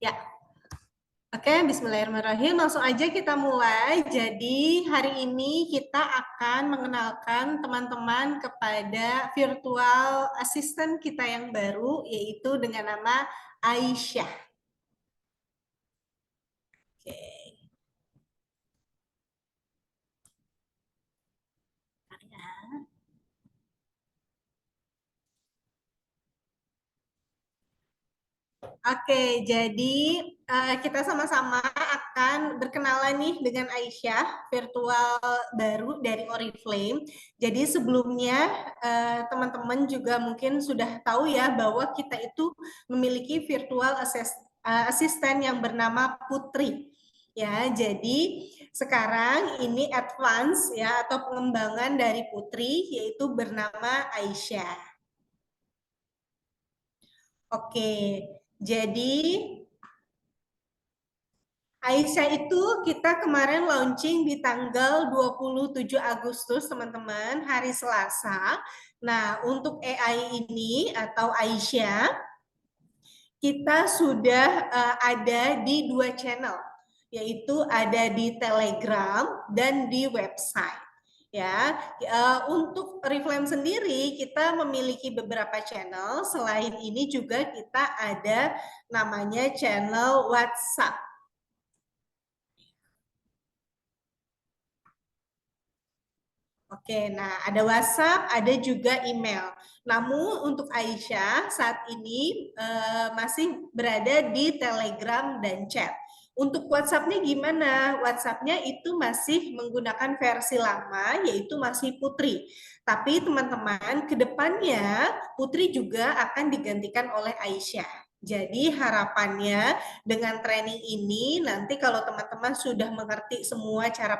Ya, oke, bismillahirrahmanirrahim. Langsung aja kita mulai. Jadi, hari ini kita akan mengenalkan teman-teman kepada virtual assistant kita yang baru, yaitu dengan nama Aisyah. Oke. Oke, jadi kita sama-sama akan berkenalan nih dengan Aisyah, virtual baru dari Oriflame. Jadi sebelumnya teman-teman juga mungkin sudah tahu ya bahwa kita itu memiliki virtual assistant yang bernama Putri. Ya, jadi sekarang ini advance ya atau pengembangan dari Putri yaitu bernama Aisyah. Oke, jadi Aisyah itu kita kemarin launching di tanggal 27 Agustus, teman-teman, hari Selasa. Nah, untuk AI ini atau Aisyah, kita sudah ada di 2 channel, yaitu ada di Telegram dan di website. Ya, untuk Reflame sendiri kita memiliki beberapa channel. Selain ini juga kita ada namanya channel WhatsApp. Oke, nah ada WhatsApp, ada juga email. Namun untuk Aisyah saat ini masih berada di Telegram dan chat. Untuk WhatsApp-nya gimana? WhatsApp-nya itu masih menggunakan versi lama, yaitu masih Putri. Tapi teman-teman, ke depannya Putri juga akan digantikan oleh Aisyah. Jadi harapannya dengan training ini nanti kalau teman-teman sudah mengerti semua cara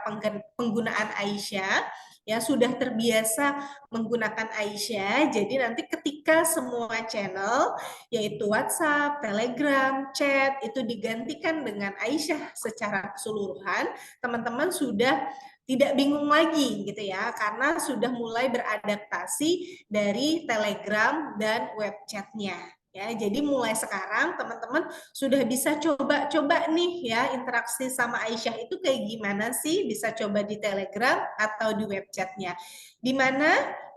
penggunaan Aisyah, ya sudah terbiasa menggunakan Aisyah. Jadi nanti ketika semua channel yaitu WhatsApp, Telegram, chat itu digantikan dengan Aisyah secara keseluruhan, teman-teman sudah tidak bingung lagi gitu ya, karena sudah mulai beradaptasi dari Telegram dan web chatnya. Ya, jadi mulai sekarang teman-teman sudah bisa coba-coba nih ya interaksi sama Aisyah itu kayak gimana sih, bisa coba di Telegram atau di web chatnya. Di mana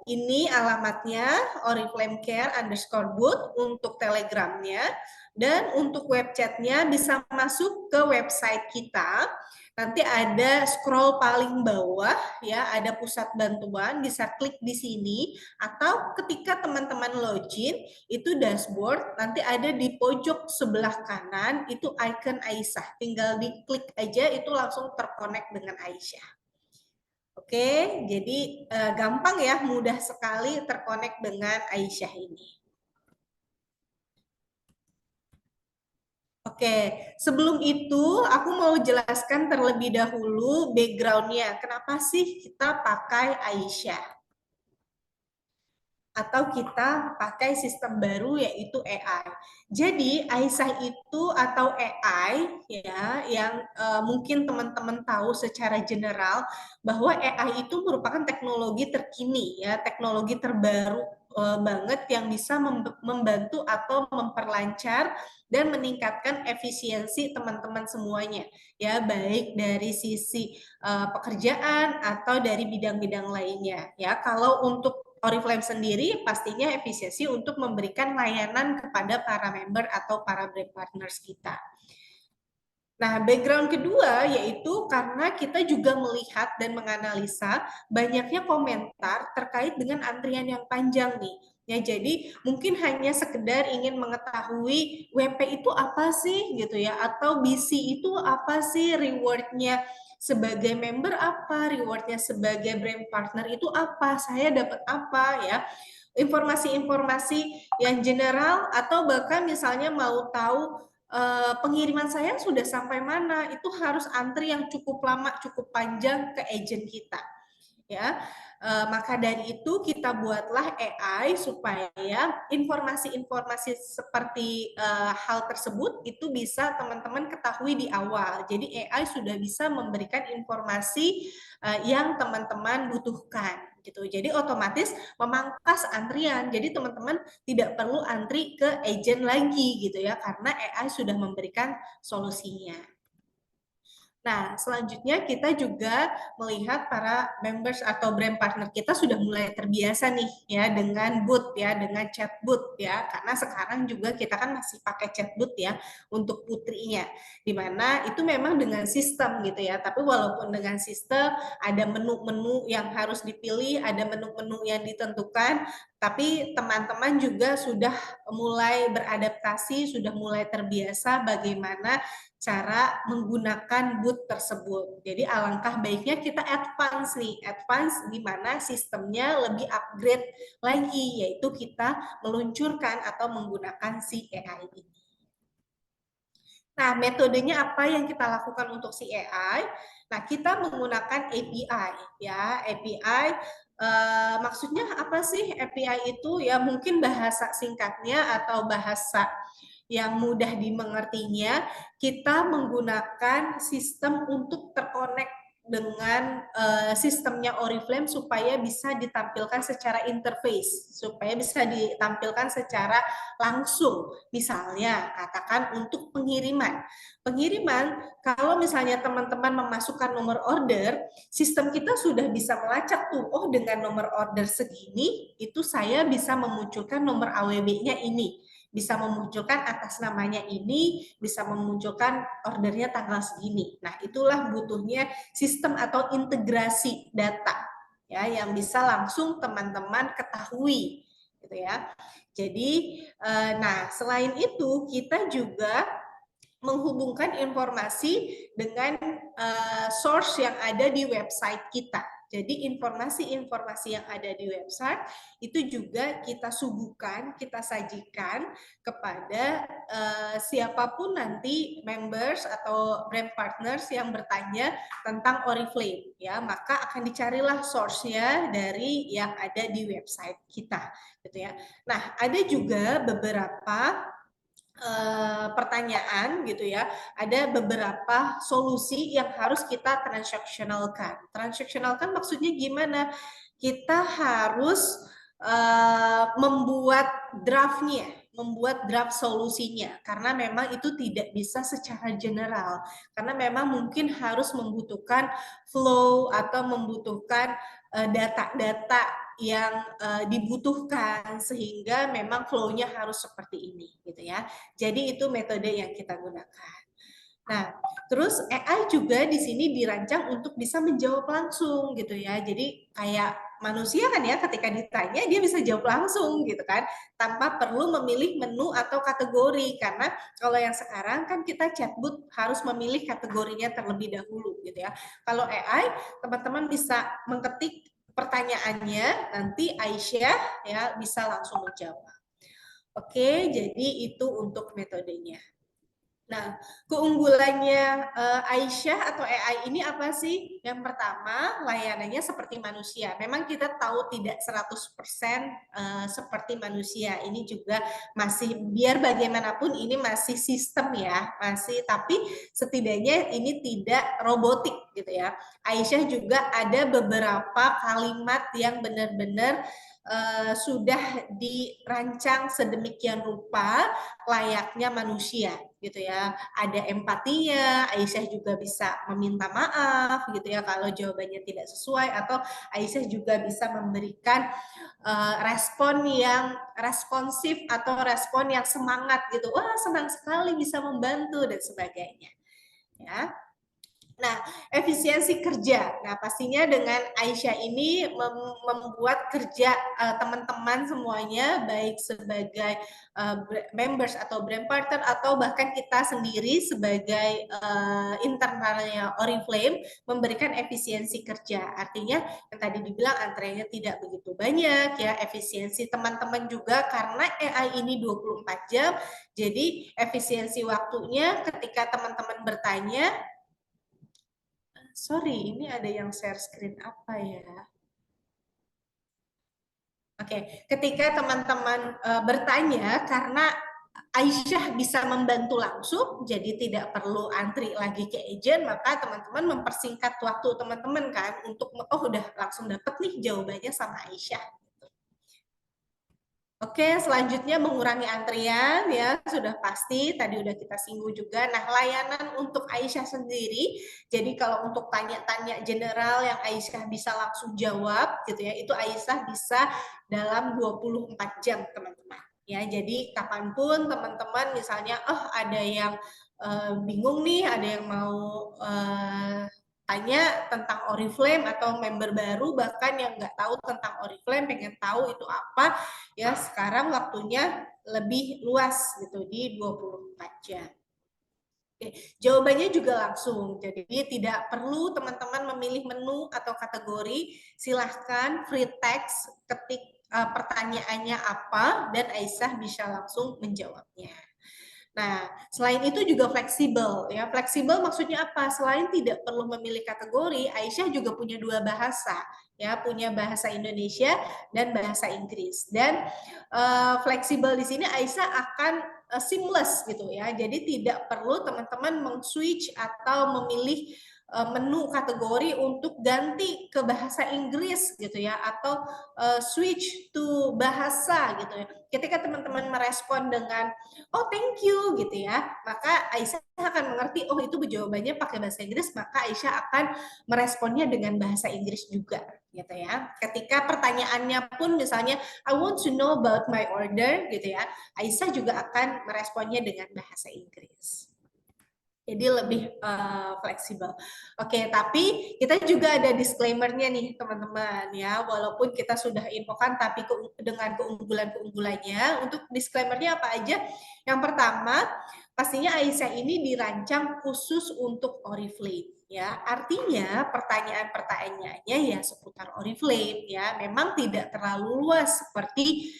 ini alamatnya oriflamecare_booth untuk Telegramnya, dan untuk web chatnya bisa masuk ke website kita. Nanti ada scroll paling bawah ya, ada pusat bantuan, bisa klik di sini, atau ketika teman-teman login itu dashboard, nanti ada di pojok sebelah kanan itu icon Aisyah, tinggal diklik aja itu langsung terkonek dengan Aisyah. Oke, jadi gampang ya, mudah sekali terkonek dengan Aisyah ini. Oke, sebelum itu aku mau jelaskan terlebih dahulu background-nya. Kenapa sih kita pakai Aisyah? Atau kita pakai sistem baru yaitu AI. Jadi Aisyah itu atau AI ya yang mungkin teman-teman tahu secara general bahwa AI itu merupakan teknologi terkini ya, teknologi terbaru banget yang bisa membantu atau memperlancar dan meningkatkan efisiensi teman-teman semuanya ya, baik dari sisi pekerjaan atau dari bidang-bidang lainnya ya. Kalau untuk Oriflame sendiri pastinya efisiensi untuk memberikan layanan kepada para member atau para brand partners kita. Nah, background kedua yaitu karena kita juga melihat dan menganalisa banyaknya komentar terkait dengan antrian yang panjang nih. Ya, jadi mungkin hanya sekedar ingin mengetahui WP itu apa sih gitu ya, atau BC itu apa sih, rewardnya sebagai member apa, rewardnya sebagai brand partner itu apa, saya dapat apa ya. Informasi-informasi yang general atau bahkan misalnya mau tahu pengiriman saya sudah sampai mana, itu harus antri yang cukup lama, cukup panjang ke agent kita. Ya, maka dari itu kita buatlah AI supaya informasi-informasi seperti hal tersebut itu bisa teman-teman ketahui di awal. Jadi AI sudah bisa memberikan informasi yang teman-teman butuhkan gitu. Jadi otomatis memangkas antrian. Jadi teman-teman tidak perlu antri ke agent lagi gitu ya, karena AI sudah memberikan solusinya. Nah, selanjutnya kita juga melihat para members atau brand partner kita sudah mulai terbiasa nih ya dengan bot ya, dengan chatbot ya. Karena sekarang juga kita kan masih pakai chatbot ya untuk putrinya. Dimana itu memang dengan sistem gitu ya. Tapi walaupun dengan sistem ada menu-menu yang harus dipilih, ada menu-menu yang ditentukan, tapi teman-teman juga sudah mulai beradaptasi, sudah mulai terbiasa bagaimana cara menggunakan boot tersebut. Jadi alangkah baiknya kita advance nih, advance di mana sistemnya lebih upgrade lagi, yaitu kita meluncurkan atau menggunakan si AI ini. Nah, metodenya apa yang kita lakukan untuk si AI? Nah, kita menggunakan API ya, API maksudnya apa sih API itu? Ya mungkin bahasa singkatnya atau bahasa yang mudah dimengertinya, kita menggunakan sistem untuk terkonek dengan sistemnya Oriflame supaya bisa ditampilkan secara interface, supaya bisa ditampilkan secara langsung. Misalnya, katakan untuk pengiriman. Pengiriman, kalau misalnya teman-teman memasukkan nomor order, sistem kita sudah bisa melacak tuh, oh dengan nomor order segini, itu saya bisa memunculkan nomor AWB-nya ini, bisa memunculkan atas namanya ini, bisa memunculkan ordernya tanggal segini. Nah, itulah butuhnya sistem atau integrasi data ya yang bisa langsung teman-teman ketahui gitu ya. Jadi nah, selain itu kita juga menghubungkan informasi dengan source yang ada di website kita. Jadi informasi-informasi yang ada di website itu juga kita suguhkan, kita sajikan kepada siapapun nanti members atau brand partners yang bertanya tentang Oriflame ya, maka akan dicarilah source-nya dari yang ada di website kita gitu ya. Nah, ada juga beberapa pertanyaan gitu ya, ada beberapa solusi yang harus kita transaksionalkan. Transaksionalkan maksudnya gimana? Kita harus membuat draftnya, membuat draft solusinya, karena memang itu tidak bisa secara general, karena memang mungkin harus membutuhkan flow atau membutuhkan data-data yang dibutuhkan sehingga memang flow-nya harus seperti ini gitu ya. Jadi itu metode yang kita gunakan. Nah, terus AI juga di sini dirancang untuk bisa menjawab langsung gitu ya. Jadi kayak manusia kan ya, ketika ditanya dia bisa jawab langsung gitu kan, tanpa perlu memilih menu atau kategori. Karena kalau yang sekarang kan kita chatbot harus memilih kategorinya terlebih dahulu gitu ya. Kalau AI, teman-teman bisa mengetik pertanyaannya, nanti Aisyah ya bisa langsung menjawab. Oke, jadi itu untuk metodenya. Nah, keunggulannya Aisyah atau AI ini apa sih? Yang pertama, layanannya seperti manusia. Memang kita tahu tidak 100% seperti manusia. Ini juga masih, biar bagaimanapun ini masih sistem ya, masih, tapi setidaknya ini tidak robotik gitu ya. Aisyah juga ada beberapa kalimat yang benar-benar sudah dirancang sedemikian rupa layaknya manusia gitu ya. Ada empatinya, Aisyah juga bisa meminta maaf gitu ya kalau jawabannya tidak sesuai, atau Aisyah juga bisa memberikan respon yang responsif atau respon yang semangat gitu. Wah, senang sekali bisa membantu dan sebagainya. Ya. Nah, efisiensi kerja. Nah, pastinya dengan Aisyah ini membuat kerja teman-teman semuanya, baik sebagai members atau brand partner, atau bahkan kita sendiri sebagai internalnya Oriflame, memberikan efisiensi kerja. Artinya, yang tadi dibilang antreanya tidak begitu banyak, ya, efisiensi teman-teman juga, karena AI ini 24 jam, jadi efisiensi waktunya ketika teman-teman bertanya, sorry, ini ada yang share screen apa ya? Oke, ketika teman-teman bertanya, karena Aisyah bisa membantu langsung, jadi tidak perlu antri lagi ke agent, maka teman-teman mempersingkat waktu teman-teman kan untuk oh udah langsung dapet nih jawabannya sama Aisyah. Oke, selanjutnya mengurangi antrian ya, sudah pasti tadi udah kita singgung juga. Nah, layanan untuk Aisyah sendiri, jadi kalau untuk tanya-tanya general yang Aisyah bisa langsung jawab gitu ya, itu Aisyah bisa dalam 24 jam, teman-teman. Ya, jadi kapanpun teman-teman misalnya ada yang bingung nih, ada yang mau tanya tentang Oriflame atau member baru bahkan yang nggak tahu tentang Oriflame pengen tahu itu apa ya, sekarang waktunya lebih luas gitu di 24 jam. Oke, jawabannya juga langsung, jadi tidak perlu teman-teman memilih menu atau kategori, silahkan free text, ketik pertanyaannya apa dan Aisyah bisa langsung menjawabnya. Nah, selain itu juga fleksibel ya. Fleksibel maksudnya apa? Selain tidak perlu memilih kategori, Aisyah juga punya dua bahasa ya, punya bahasa Indonesia dan bahasa Inggris. Dan fleksibel di sini Aisyah akan seamless gitu ya. Jadi tidak perlu teman-teman meng-switch atau memilih menu kategori untuk ganti ke bahasa Inggris gitu ya, atau switch to bahasa gitu ya. Ketika teman-teman merespon dengan oh thank you gitu ya, maka Aisyah akan mengerti oh itu jawabannya pakai bahasa Inggris, maka Aisyah akan meresponnya dengan bahasa Inggris juga gitu ya. Ketika pertanyaannya pun misalnya I want to know about my order gitu ya, Aisyah juga akan meresponnya dengan bahasa Inggris. Jadi lebih fleksibel. Oke, tapi kita juga ada disclaimer-nya nih teman-teman ya. Walaupun kita sudah infokan tapi dengan keunggulan-keunggulannya. Untuk disclaimer-nya apa aja? Yang pertama, pastinya Aisyah ini dirancang khusus untuk Oriflame ya. Artinya pertanyaan-pertanyaannya ya seputar Oriflame ya. Memang tidak terlalu luas seperti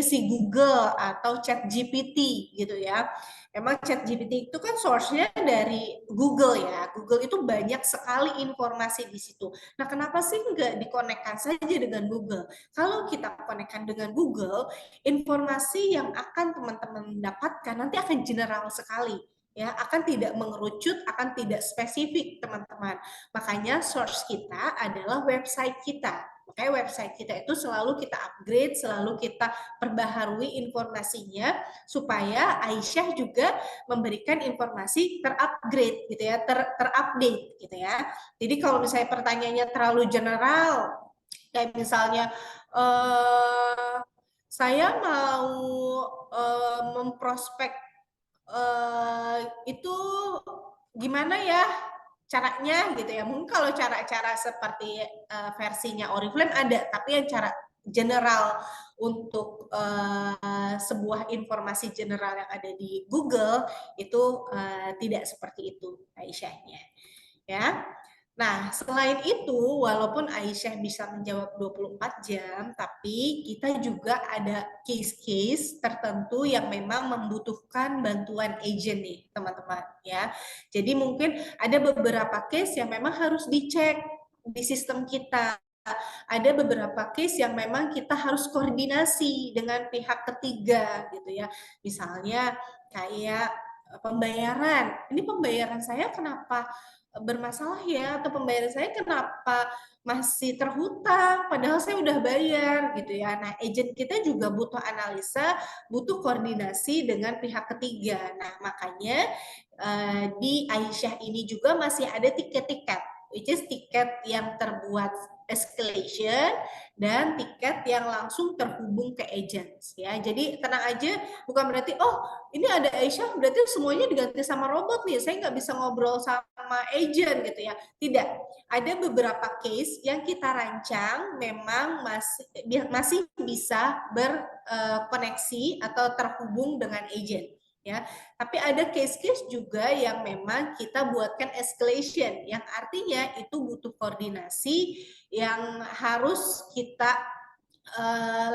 si Google atau ChatGPT gitu ya. Emang ChatGPT itu kan source-nya dari Google ya. Google itu banyak sekali informasi di situ. Nah, kenapa sih nggak dikonekkan saja dengan Google? Kalau kita konekkan dengan Google, informasi yang akan teman-teman dapatkan nanti akan general sekali. Ya, akan tidak mengerucut, akan tidak spesifik, teman-teman. Makanya source kita adalah website kita. Makanya website kita itu selalu kita upgrade, selalu kita perbaharui informasinya supaya Aisyah juga memberikan informasi terupgrade gitu ya, terupdate gitu ya. Jadi kalau misalnya pertanyaannya terlalu general, kayak misalnya saya mau memprospek itu gimana ya caranya gitu ya. Mungkin kalau cara-cara seperti versinya Oriflame ada, tapi yang cara general untuk sebuah informasi general yang ada di Google itu tidak seperti itu Aisyahnya ya. Nah, selain itu, walaupun Aisyah bisa menjawab 24 jam, tapi kita juga ada case-case tertentu yang memang membutuhkan bantuan agent nih, teman-teman ya. Jadi mungkin ada beberapa case yang memang harus dicek di sistem kita. Ada beberapa case yang memang kita harus koordinasi dengan pihak ketiga gitu ya. Misalnya kayak pembayaran. Ini pembayaran saya kenapa bermasalah ya, atau pembayaran saya kenapa masih terhutang padahal saya udah bayar gitu ya. Nah, agent kita juga butuh analisa, butuh koordinasi dengan pihak ketiga. Nah, makanya di Aisyah ini juga masih ada tiket-tiket, which is tiket yang terbuat escalation dan tiket yang langsung terhubung ke agents ya. Jadi tenang aja, bukan berarti oh ini ada Aisyah berarti semuanya diganti sama robot nih, saya nggak bisa ngobrol sama agent gitu ya. Tidak, ada beberapa case yang kita rancang memang masih bisa berkoneksi atau terhubung dengan agent ya. Tapi ada case-case juga yang memang kita buatkan escalation, yang artinya itu butuh koordinasi yang harus kita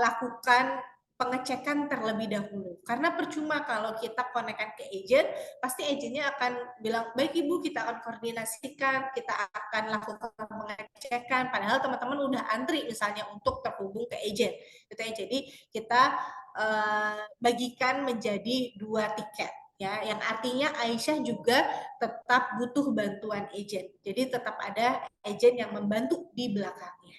lakukan pengecekan terlebih dahulu. Karena percuma kalau kita konekkan ke agent, pasti agentnya akan bilang, baik Ibu, kita akan koordinasikan, kita akan lakukan pengecekan, padahal teman-teman udah antri misalnya untuk terhubung ke agent. Gitu ya. Jadi kita bagikan menjadi 2 tiket. Ya, yang artinya Aisyah juga tetap butuh bantuan agent. Jadi tetap ada agent yang membantu di belakangnya.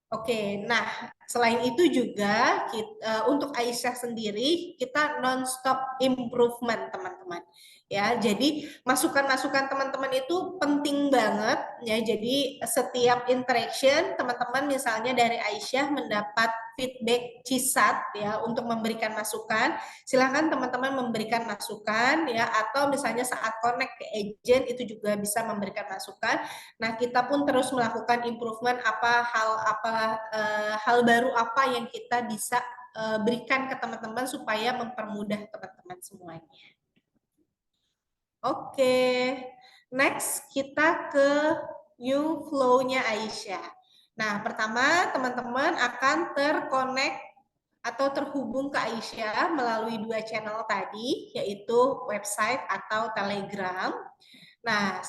Oke, nah selain itu juga untuk Aisyah sendiri kita non-stop improvement teman-teman. Ya, jadi masukan-masukan teman-teman itu penting banget ya. Jadi setiap interaction teman-teman misalnya dari Aisyah mendapat feedback CSAT ya untuk memberikan masukan, silakan teman-teman memberikan masukan ya, atau misalnya saat connect ke agent itu juga bisa memberikan masukan. Nah, kita pun terus melakukan improvement hal baru apa yang kita bisa berikan ke teman-teman supaya mempermudah teman-teman semuanya. Oke, next kita ke new flow-nya Aisyah. Nah, pertama teman-teman akan terkonek atau terhubung ke Aisyah melalui 2 channel tadi, yaitu website atau Telegram. Nah,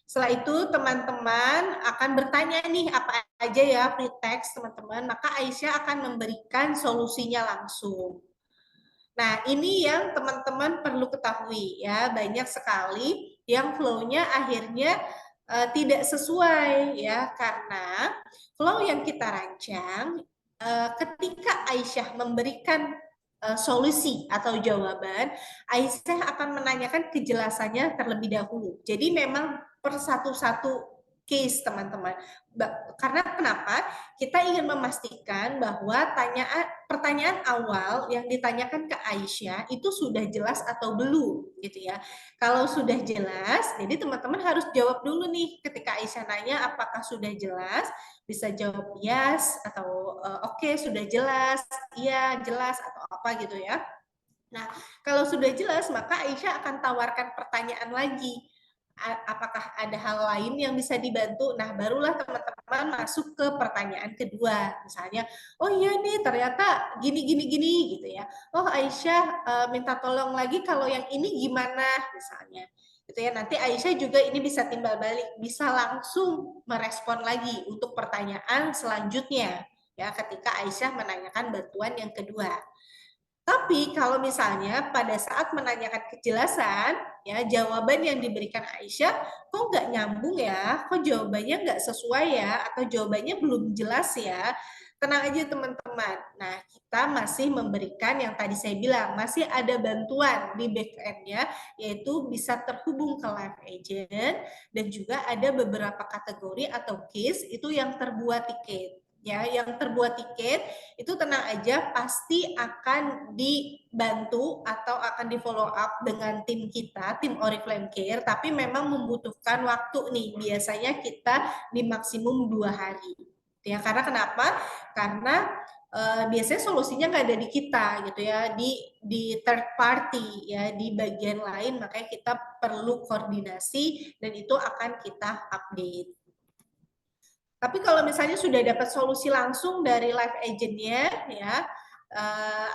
setelah itu teman-teman akan bertanya nih apa aja ya free text teman-teman, maka Aisyah akan memberikan solusinya langsung. Nah, ini yang teman-teman perlu ketahui ya, banyak sekali yang flow-nya akhirnya tidak sesuai ya, karena flow yang kita rancang ketika Aisyah memberikan solusi atau jawaban, Aisyah akan menanyakan kejelasannya terlebih dahulu. Jadi memang per satu-satu case teman-teman. Karena kenapa? Kita ingin memastikan bahwa pertanyaan awal yang ditanyakan ke Aisyah itu sudah jelas atau belum gitu ya. Kalau sudah jelas, jadi teman-teman harus jawab dulu nih ketika Aisyah nanya apakah sudah jelas, bisa jawab yes atau oke, sudah jelas, iya jelas atau apa gitu ya. Nah, kalau sudah jelas maka Aisyah akan tawarkan pertanyaan lagi. Apakah ada hal lain yang bisa dibantu? Nah, barulah teman-teman masuk ke pertanyaan kedua. Misalnya, oh iya nih ternyata gini gitu ya. Oh, Aisyah minta tolong lagi kalau yang ini gimana misalnya. Gitu ya. Nanti Aisyah juga ini bisa timbal balik, bisa langsung merespon lagi untuk pertanyaan selanjutnya ya ketika Aisyah menanyakan bantuan yang kedua. Tapi kalau misalnya pada saat menanyakan kejelasan, ya jawaban yang diberikan Aisyah kok nggak nyambung ya, kok jawabannya nggak sesuai ya, atau jawabannya belum jelas ya, tenang aja teman-teman. Nah, kita masih memberikan yang tadi saya bilang, masih ada bantuan di back-end-nya, yaitu bisa terhubung ke live agent, dan juga ada beberapa kategori atau case itu yang terbuat tiket. Ya, yang terbuat tiket itu tenang aja pasti akan dibantu atau akan di follow up dengan tim kita, tim Oriflame Care, tapi memang membutuhkan waktu nih, biasanya kita di maksimum 2 hari. Ya, karena kenapa? Karena biasanya solusinya nggak ada di kita gitu ya, di third party ya, di bagian lain, makanya kita perlu koordinasi dan itu akan kita update. Tapi kalau misalnya sudah dapat solusi langsung dari live agent-nya ya,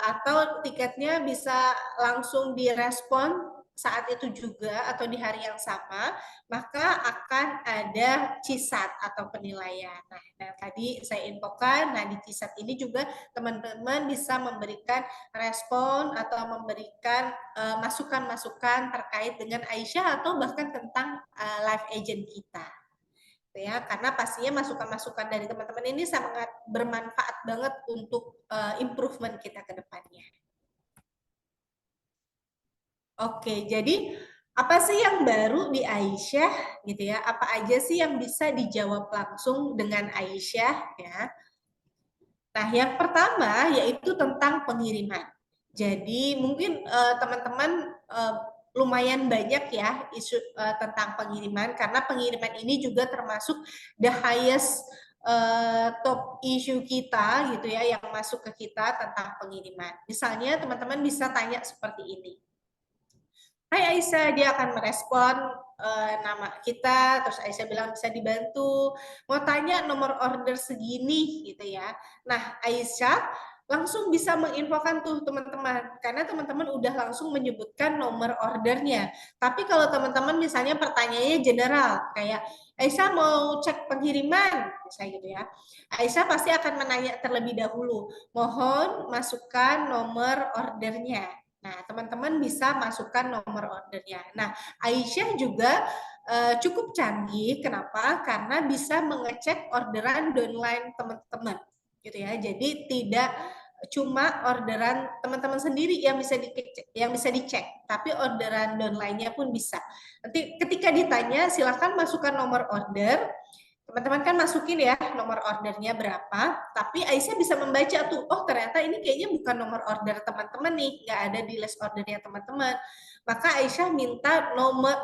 atau tiketnya bisa langsung direspon saat itu juga atau di hari yang sama, maka akan ada CSAT atau penilaian. Nah, tadi saya infokan, nah di CSAT ini juga teman-teman bisa memberikan respon atau memberikan masukan-masukan terkait dengan Aisyah atau bahkan tentang live agent kita. Ya, karena pastinya masukan-masukan dari teman-teman ini sangat bermanfaat banget untuk improvement kita ke depannya. Oke, jadi apa sih yang baru di Aisyah gitu ya? Apa aja sih yang bisa dijawab langsung dengan Aisyah ya? Nah, yang pertama yaitu tentang pengiriman. Jadi mungkin teman-teman lumayan banyak ya isu tentang pengiriman, karena pengiriman ini juga termasuk the highest top issue kita gitu ya, yang masuk ke kita tentang pengiriman. Misalnya teman-teman bisa tanya seperti ini. Hai Aisyah, dia akan merespon nama kita, terus Aisyah bilang bisa dibantu, mau tanya nomor order segini gitu ya. Nah, Aisyah langsung bisa menginfokan tuh teman-teman, karena teman-teman udah langsung menyebutkan nomor ordernya. Tapi kalau teman-teman misalnya pertanyaannya general, kayak Aisyah mau cek pengiriman, misalnya gitu ya. Aisyah pasti akan menanya terlebih dahulu, mohon masukkan nomor ordernya. Nah, teman-teman bisa masukkan nomor ordernya. Nah, Aisyah juga cukup canggih. Kenapa? Karena bisa mengecek orderan downline teman-teman, gitu ya. Jadi tidak cuma orderan teman-teman sendiri yang bisa dicek, tapi orderan downline-nya pun bisa. Nanti ketika ditanya, silakan masukkan nomor order. Teman-teman kan masukin ya nomor ordernya berapa, tapi Aisyah bisa membaca tuh, oh ternyata ini kayaknya bukan nomor order teman-teman nih, nggak ada di list ordernya teman-teman. Maka Aisyah minta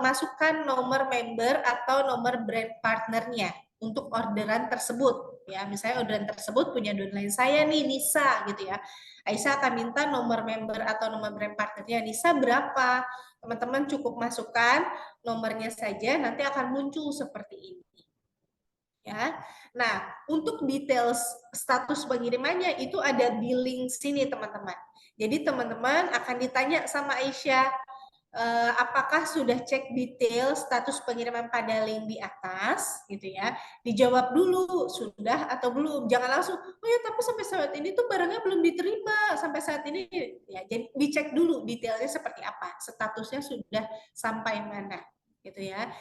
masukkan nomor member atau nomor brand partnernya untuk orderan tersebut. Ya, misalnya orderan tersebut punya downline saya nih, Nisa gitu ya. Aisyah akan minta nomor member atau nomor brand partnernya Nisa berapa. Teman-teman cukup masukkan nomornya saja, nanti akan muncul seperti ini. Ya. Nah, untuk details status pengirimannya itu ada di link sini, teman-teman. Jadi teman-teman akan ditanya sama Aisyah, apakah sudah cek detail status pengiriman pada link di atas, gitu ya. Dijawab dulu, sudah atau belum. Jangan langsung, oh ya tapi sampai saat ini tuh barangnya belum diterima, sampai saat ini. Ya, jadi dicek dulu detailnya seperti apa, statusnya sudah sampai mana, gitu ya.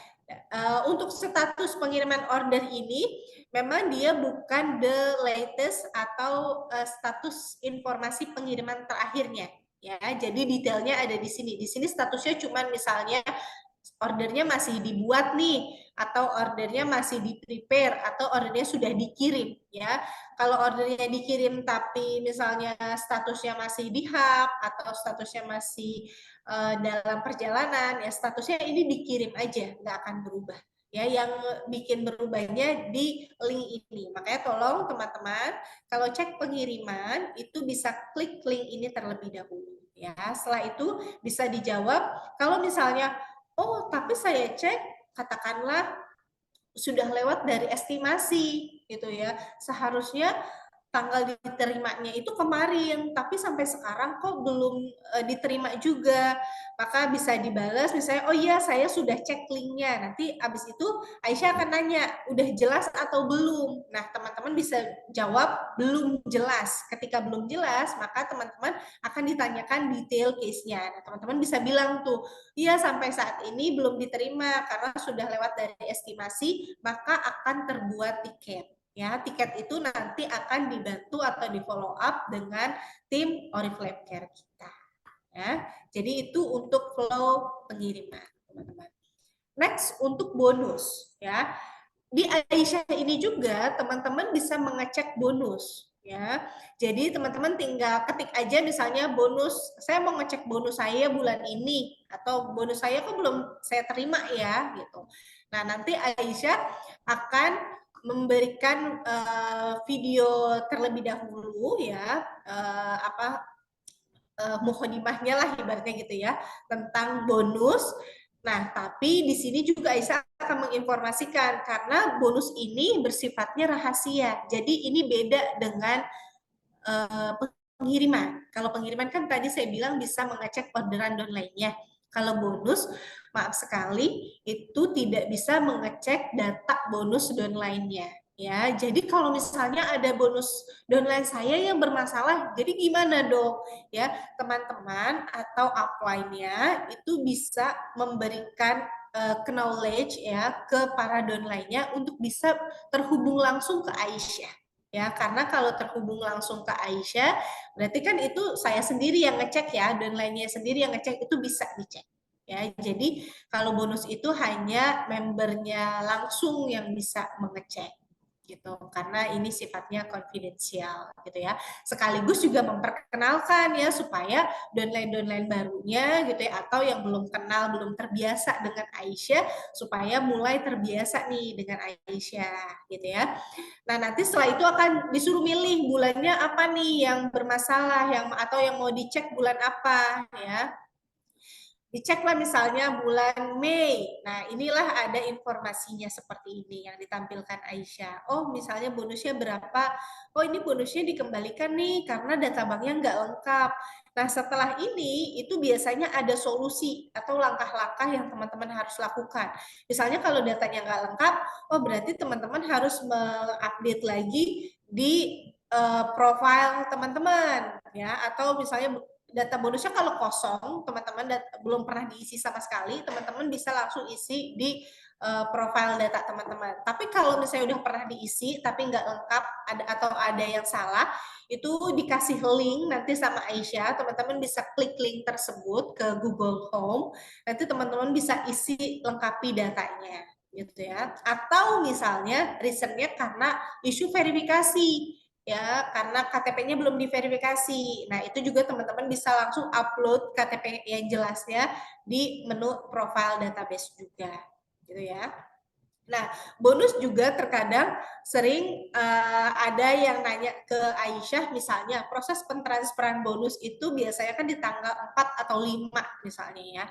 Untuk status pengiriman order ini memang dia bukan the latest atau status informasi pengiriman terakhirnya ya. Jadi detailnya ada di sini. Di sini statusnya cuma misalnya ordernya masih dibuat nih, atau ordernya masih di prepare, atau ordernya sudah dikirim ya. Kalau ordernya dikirim tapi misalnya statusnya masih di hub atau statusnya masih dalam perjalanan, ya statusnya ini dikirim aja, nggak akan berubah. Ya, yang bikin berubahnya di link ini. Makanya tolong teman-teman, kalau cek pengiriman itu bisa klik link ini terlebih dahulu. Ya, setelah itu bisa dijawab. Kalau misalnya, oh tapi saya cek, katakanlah sudah lewat dari estimasi gitu ya. Seharusnya tanggal diterimanya itu kemarin, tapi sampai sekarang kok belum diterima juga. Maka bisa dibalas misalnya, oh iya saya sudah cek linknya. Nanti abis itu Aisyah akan nanya, udah jelas atau belum? Nah teman-teman bisa jawab belum jelas. Ketika belum jelas, maka teman-teman akan ditanyakan detail case-nya. Nah teman-teman bisa bilang tuh, iya sampai saat ini belum diterima karena sudah lewat dari estimasi, maka akan terbuat tiket. Ya, tiket itu nanti akan dibantu atau di follow up dengan tim Oriflame Care kita. Ya, jadi itu untuk flow pengiriman, teman-teman. Next untuk bonus, ya. Di Aisyah ini juga teman-teman bisa mengecek bonus, ya. Jadi teman-teman tinggal ketik aja misalnya bonus, saya mau ngecek bonus saya bulan ini atau bonus saya kok belum saya terima ya, gitu. Nah, nanti Aisyah akan memberikan video terlebih dahulu ya muhodimahnya lah ibaratnya gitu ya tentang bonus. Nah, tapi di sini juga Aisyah akan menginformasikan karena bonus ini bersifatnya rahasia. Jadi ini beda dengan pengiriman. Kalau pengiriman kan tadi saya bilang bisa mengecek orderan downline-nya. Kalau bonus, maaf sekali, itu tidak bisa mengecek data bonus downline-nya. Ya, jadi kalau misalnya ada bonus downline saya yang bermasalah, jadi gimana dong? Ya, teman-teman atau upline-nya itu bisa memberikan knowledge ya ke para downline-nya untuk bisa terhubung langsung ke Aisyah. Ya, karena kalau terhubung langsung ke Aisyah, berarti kan itu saya sendiri yang ngecek ya, dan lainnya sendiri yang ngecek, itu bisa dicek. Ya, jadi kalau bonus itu hanya membernya langsung yang bisa mengecek gitu, karena ini sifatnya konfidensial gitu ya. Sekaligus juga memperkenalkan ya supaya downline barunya gitu ya, atau yang belum kenal, belum terbiasa dengan Aisyah, supaya mulai terbiasa nih dengan Aisyah gitu ya. Nah, nanti setelah itu akan disuruh milih bulannya apa nih yang bermasalah, atau yang mau dicek bulan apa ya. Diceklah misalnya bulan Mei. Nah, inilah ada informasinya seperti ini yang ditampilkan Aisyah. Oh, misalnya bonusnya berapa? Oh, ini bonusnya dikembalikan nih karena data banknya nggak lengkap. Nah, setelah ini itu biasanya ada solusi atau langkah-langkah yang teman-teman harus lakukan. Misalnya kalau datanya nggak lengkap, oh berarti teman-teman harus mengupdate lagi di profile teman-teman, ya. Atau misalnya data bonusnya kalau kosong, teman-teman belum pernah diisi sama sekali, teman-teman bisa langsung isi di profile data teman-teman. Tapi kalau misalnya udah pernah diisi tapi nggak lengkap atau ada yang salah, itu dikasih link nanti sama Aisyah, teman-teman bisa klik link tersebut ke Google Home, nanti teman-teman bisa isi lengkapi datanya gitu ya. Atau misalnya reasonnya karena isu verifikasi ya, karena KTP-nya belum diverifikasi. Nah, itu juga teman-teman bisa langsung upload KTP yang jelasnya di menu profile database juga gitu ya. Nah, bonus juga terkadang sering ada yang nanya ke Aisyah, misalnya proses pentransferan bonus itu biasanya kan di tanggal 4 atau 5 misalnya ya.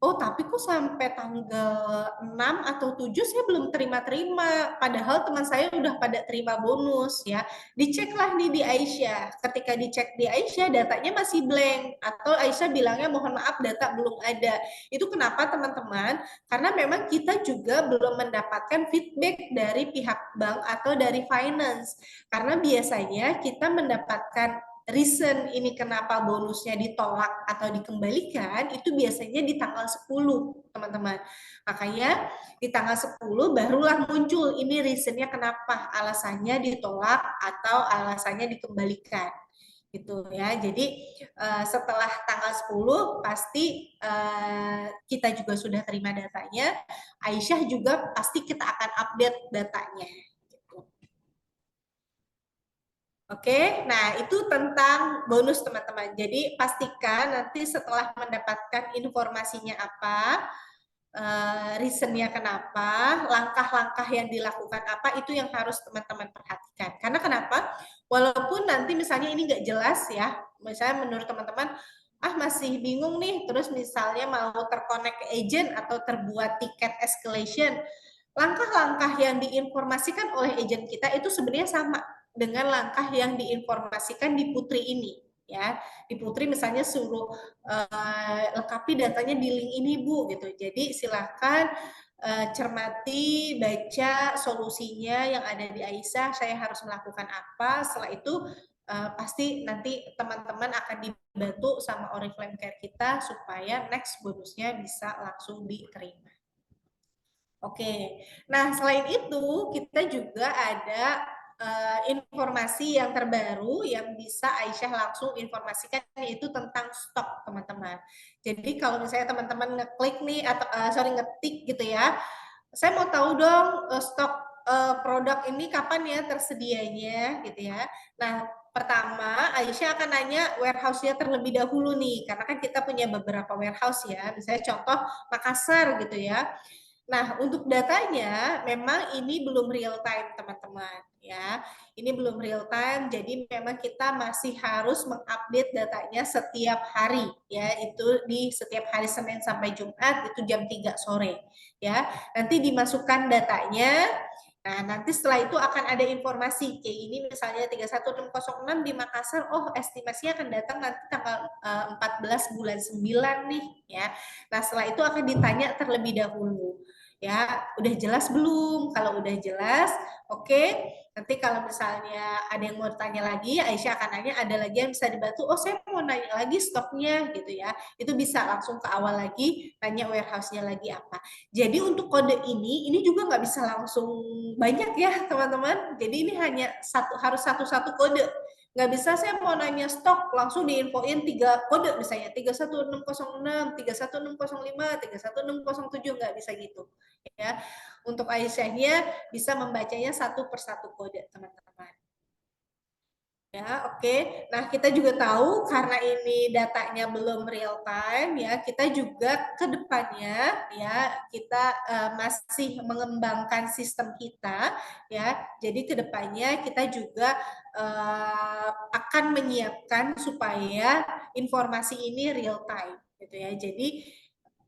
Oh, tapi kok sampai tanggal 6 atau 7 saya belum terima-terima. Padahal teman saya udah pada terima bonus ya. Diceklah nih di Aisyah. Ketika dicek di Aisyah, datanya masih blank. Atau Aisyah bilangnya mohon maaf data belum ada. Itu kenapa teman-teman? Karena memang kita juga belum mendapatkan feedback dari pihak bank atau dari finance. Karena biasanya kita mendapatkan reason ini kenapa bonusnya ditolak atau dikembalikan itu biasanya di tanggal 10, teman-teman. Makanya di tanggal 10 barulah muncul ini reasonnya kenapa alasannya ditolak atau alasannya dikembalikan gitu ya. Jadi setelah tanggal 10 pasti kita juga sudah terima datanya. Aisyah juga pasti kita akan update datanya. Oke, nah itu tentang bonus teman-teman. Jadi pastikan nanti setelah mendapatkan informasinya apa, reasonnya kenapa, langkah-langkah yang dilakukan apa, itu yang harus teman-teman perhatikan. Karena kenapa? Walaupun nanti misalnya ini nggak jelas ya, misalnya menurut teman-teman, masih bingung nih, terus misalnya mau terkonek ke agent atau terbuat tiket escalation, langkah-langkah yang diinformasikan oleh agent kita itu sebenarnya sama dengan langkah yang diinformasikan di Putri ini ya. Di Putri misalnya suruh lengkapi datanya di link ini Bu gitu. Jadi silakan cermati, baca solusinya yang ada di Aisyah, saya harus melakukan apa. Setelah itu pasti nanti teman-teman akan dibantu sama Oriflame Care kita supaya next bonusnya bisa langsung diterima. Oke, nah selain itu kita juga ada informasi yang terbaru yang bisa Aisyah langsung informasikan, yaitu tentang stok teman-teman. Jadi kalau misalnya teman-teman ngeklik nih atau ngetik gitu ya, saya mau tahu dong stok produk ini kapan ya tersedianya gitu ya. Nah pertama Aisyah akan nanya warehouse-nya terlebih dahulu nih, karena kan kita punya beberapa warehouse ya, misalnya contoh Makassar gitu ya. Nah, untuk datanya memang ini belum real time, teman-teman, ya. Ini belum real time, jadi memang kita masih harus mengupdate datanya setiap hari, ya. Itu di setiap hari Senin sampai Jumat itu jam 3 sore, ya. Nanti dimasukkan datanya. Nah, nanti setelah itu akan ada informasi kayak ini misalnya 31606 di Makassar, oh estimasinya akan datang nanti tanggal 14 bulan 9 nih, ya. Nah, setelah itu akan ditanya terlebih dahulu. Ya, udah jelas belum? Kalau udah jelas, oke. Nanti kalau misalnya ada yang mau tanya lagi, Aisyah akan nanya, ada lagi yang bisa dibantu? Oh, saya mau nanya lagi stoknya gitu ya. Itu bisa langsung ke awal lagi, tanya warehouse-nya lagi apa. Jadi untuk kode ini juga nggak bisa langsung banyak ya teman-teman. Jadi ini hanya harus satu-satu kode. Nggak bisa saya mau nanya stok langsung diinfoin 3 kode misalnya 31606, 31605, 31607, nggak bisa gitu ya. Untuk Aisyahnya bisa membacanya satu persatu kode teman-teman. Ya, oke. Nah, kita juga tahu karena ini datanya belum real time ya, kita juga ke depannya ya, kita masih mengembangkan sistem kita ya. Jadi ke depannya kita juga akan menyiapkan supaya informasi ini real time gitu ya. Jadi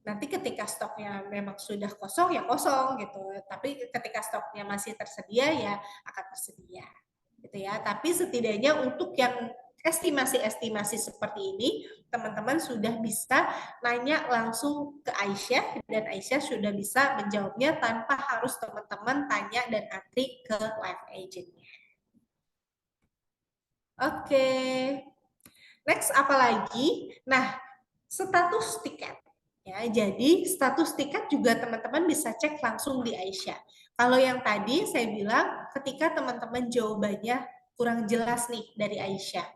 nanti ketika stoknya memang sudah kosong ya kosong gitu. Tapi ketika stoknya masih tersedia ya akan tersedia gitu ya. Tapi setidaknya untuk yang estimasi-estimasi seperti ini, teman-teman sudah bisa nanya langsung ke Aisyah, dan Aisyah sudah bisa menjawabnya tanpa harus teman-teman tanya dan antri ke live agentnya. Oke, next apa lagi? Nah, status tiket. Ya, jadi status tiket juga teman-teman bisa cek langsung di Aisyah. Kalau yang tadi saya bilang ketika teman-teman jawabannya kurang jelas nih dari Aisyah.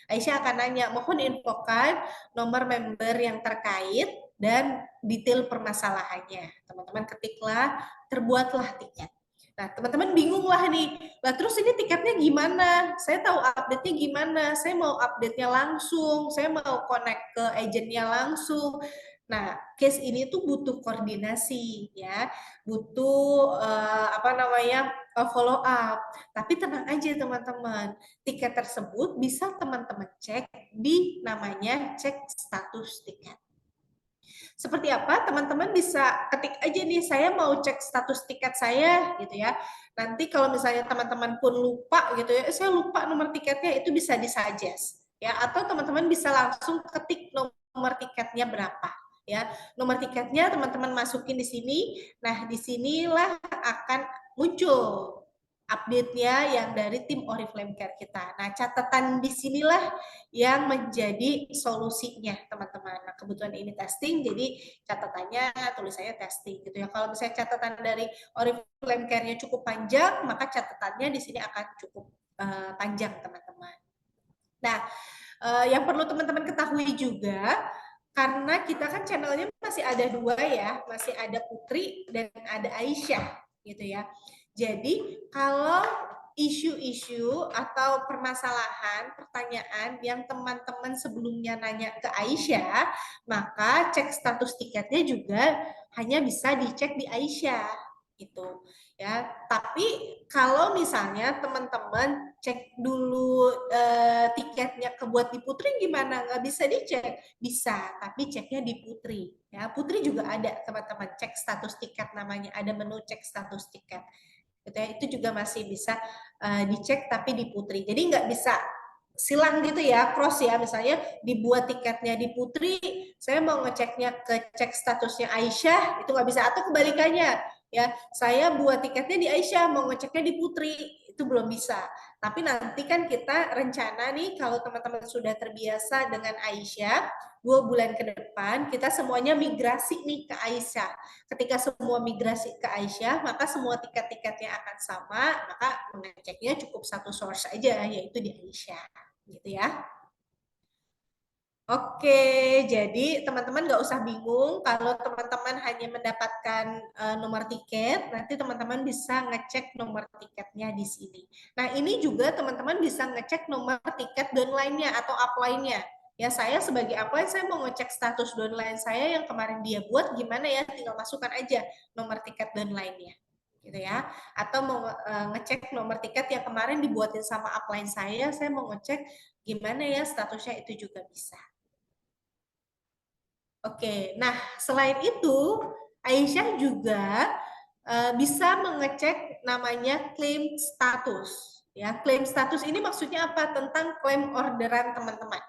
Aisyah akan nanya, mohon infokan nomor member yang terkait dan detail permasalahannya. Teman-teman ketiklah, terbuatlah tiket. Nah, teman-teman bingung lah nih. Lah terus ini tiketnya gimana? Saya tahu update-nya gimana? Saya mau update-nya langsung, saya mau connect ke agentnya langsung. Nah, case ini tuh butuh koordinasi ya, butuh apa namanya follow up. Tapi tenang aja teman-teman, tiket tersebut bisa teman-teman cek di namanya cek status tiket. Seperti apa? Teman-teman bisa ketik aja nih, saya mau cek status tiket saya gitu ya. Nanti kalau misalnya teman-teman pun lupa gitu ya, saya lupa nomor tiketnya, itu bisa disuggest ya. Atau teman-teman bisa langsung ketik nomor tiketnya berapa ya. Nomor tiketnya teman-teman masukin di sini. Nah, disinilah akan muncul update-nya yang dari tim Oriflame Care kita. Nah, catatan di sinilah yang menjadi solusinya, teman-teman. Nah, kebetulan ini testing, jadi catatannya tulisannya testing gitu ya. Kalau misalnya catatan dari Oriflame Care-nya cukup panjang, maka catatannya di sini akan cukup panjang, teman-teman. Nah, yang perlu teman-teman ketahui juga, karena kita kan channelnya masih ada dua ya, masih ada Putri dan ada Aisyah gitu ya. Jadi kalau isu-isu atau permasalahan, pertanyaan yang teman-teman sebelumnya nanya ke Aisyah, maka cek status tiketnya juga hanya bisa dicek di Aisyah gitu ya. Tapi kalau misalnya teman-teman cek dulu tiketnya kebuat di Putri gimana? Nggak bisa dicek? Bisa, tapi ceknya di Putri. Ya, Putri juga ada teman-teman cek status tiket namanya, ada menu cek status tiket. Gitu ya, itu juga masih bisa dicek tapi di Putri. Jadi nggak bisa silang gitu ya, cross ya, misalnya dibuat tiketnya di Putri, saya mau ngeceknya ke cek statusnya Aisyah, itu nggak bisa, atau kebalikannya ya, saya buat tiketnya di Aisyah, mau ngeceknya di Putri, itu belum bisa. Tapi nanti kan kita rencana nih, kalau teman-teman sudah terbiasa dengan Aisyah, 2 bulan ke depan kita semuanya migrasi nih ke Aisyah. Ketika semua migrasi ke Aisyah, maka semua tiket-tiketnya akan sama, maka mengeceknya cukup satu source aja, yaitu di Aisyah gitu ya. Oke, jadi teman-teman nggak usah bingung kalau teman-teman hanya mendapatkan nomor tiket, nanti teman-teman bisa ngecek nomor tiketnya di sini. Nah, ini juga teman-teman bisa ngecek nomor tiket downline-nya atau upline-nya. Ya, saya sebagai upline, saya mau ngecek status downline saya yang kemarin dia buat gimana ya, tinggal masukkan aja nomor tiket downline-nya. Gitu ya. Atau mau ngecek nomor tiket yang kemarin dibuatin sama upline saya mau ngecek gimana ya statusnya, itu juga bisa. Oke, nah selain itu Aisyah juga bisa mengecek namanya claim status. Ya, claim status ini maksudnya apa? Tentang klaim orderan teman-teman.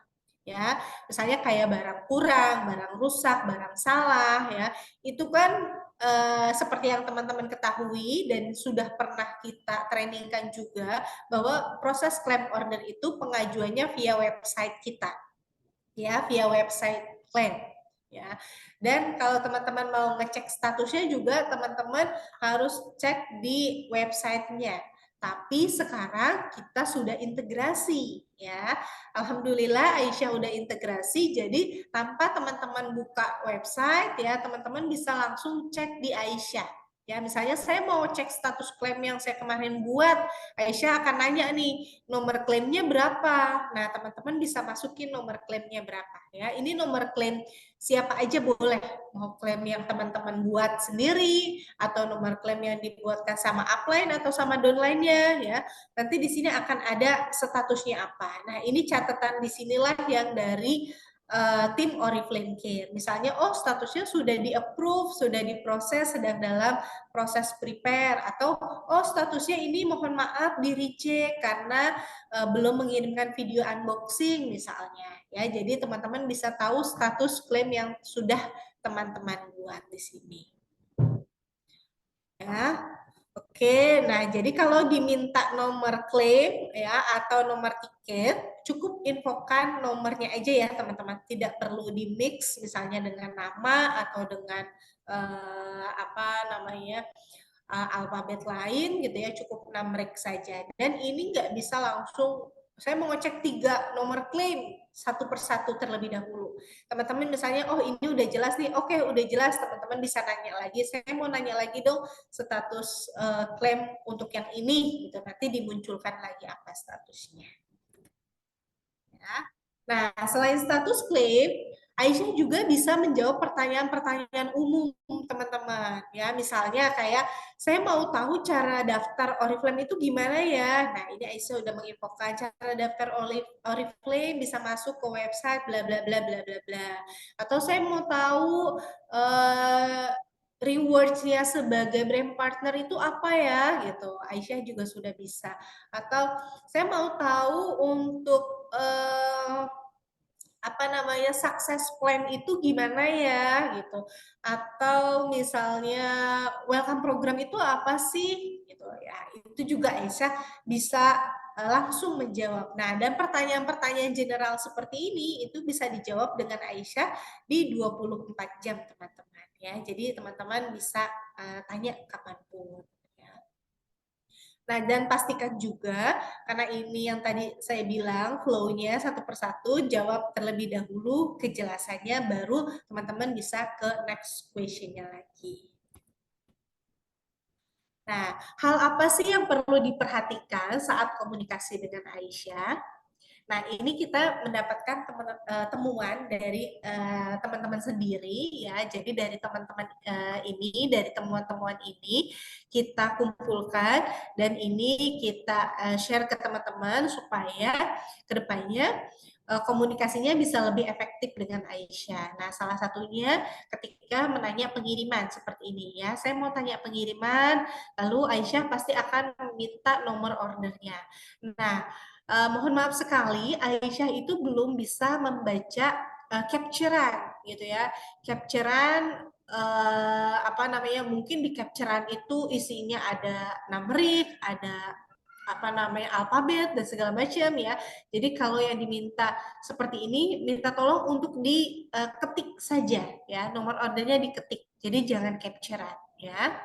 Ya, misalnya kayak barang kurang, barang rusak, barang salah, ya, itu kan seperti yang teman-teman ketahui dan sudah pernah kita trainingkan juga bahwa proses claim order itu pengajuannya via website kita, ya, via website claim. Ya, dan kalau teman-teman mau ngecek statusnya juga teman-teman harus cek di websitenya. Tapi sekarang kita sudah integrasi ya. Alhamdulillah Aisyah udah integrasi, jadi tanpa teman-teman buka website ya, teman-teman bisa langsung cek di Aisyah. Ya, misalnya saya mau cek status klaim yang saya kemarin buat, Aisyah akan nanya nih, nomor klaimnya berapa? Nah, teman-teman bisa masukin nomor klaimnya berapa ya. Ini nomor klaim siapa aja boleh, mau klaim yang teman-teman buat sendiri atau nomor klaim yang dibuatkan sama upline atau sama downline-nya ya. Nanti di sini akan ada statusnya apa. Nah, ini catatan di sinilah yang dari tim Oriflame Care. Misalnya, oh statusnya sudah di-approve, sudah diproses, sedang dalam proses prepare, atau oh statusnya ini mohon maaf di-reject karena belum mengirimkan video unboxing misalnya. Ya, jadi teman-teman bisa tahu status klaim yang sudah teman-teman buat di sini. Ya. Oke, nah jadi kalau diminta nomor klaim ya atau nomor tiket, cukup infokan nomornya aja ya teman-teman. Tidak perlu di mix misalnya dengan nama atau dengan apa namanya alfabet lain gitu ya, cukup numeric saja. Dan ini nggak bisa langsung saya mau ngecek 3 nomor klaim satu persatu terlebih dahulu. Teman-teman misalnya, oh ini udah jelas nih, oke udah jelas, teman-teman bisa nanya lagi, saya mau nanya lagi dong status klaim untuk yang ini, gitu. Nanti dimunculkan lagi apa statusnya. Ya. Nah, selain status klaim, Aisyah juga bisa menjawab pertanyaan-pertanyaan umum, teman-teman. Ya, misalnya kayak, saya mau tahu cara daftar Oriflame itu gimana ya? Nah, ini Aisyah udah menginfokan cara daftar Oriflame bisa masuk ke website bla bla bla bla bla bla. Atau saya mau tahu rewards-nya sebagai brand partner itu apa ya? Gitu. Aisyah juga sudah bisa. Atau saya mau tahu untuk apa namanya success plan itu gimana ya gitu, atau misalnya welcome program itu apa sih gitu ya, itu juga Aisyah bisa langsung menjawab. Nah, dan pertanyaan-pertanyaan general seperti ini itu bisa dijawab dengan Aisyah di 24 jam teman-teman ya, jadi teman-teman bisa tanya kapanpun. Nah, dan pastikan juga, karena ini yang tadi saya bilang, flow-nya satu persatu, jawab terlebih dahulu kejelasannya, baru teman-teman bisa ke next question-nya lagi. Nah, hal apa sih yang perlu diperhatikan saat komunikasi dengan Aisyah? Nah, ini kita mendapatkan temuan dari teman-teman sendiri ya. Jadi dari teman-teman ini, dari temuan-temuan ini kita kumpulkan dan ini kita share ke teman-teman supaya kedepannya komunikasinya bisa lebih efektif dengan Aisyah. Nah, salah satunya ketika menanya pengiriman seperti ini ya. Saya mau tanya pengiriman, lalu Aisyah pasti akan meminta nomor ordernya. Nah, mohon maaf sekali, Aisyah itu belum bisa membaca capturean gitu ya. Capturean apa namanya? Mungkin di capturean itu isinya ada numerik, ada apa namanya alfabet dan segala macam ya. Jadi kalau yang diminta seperti ini, minta tolong untuk diketik saja ya, nomor ordernya diketik. Jadi jangan capturean ya.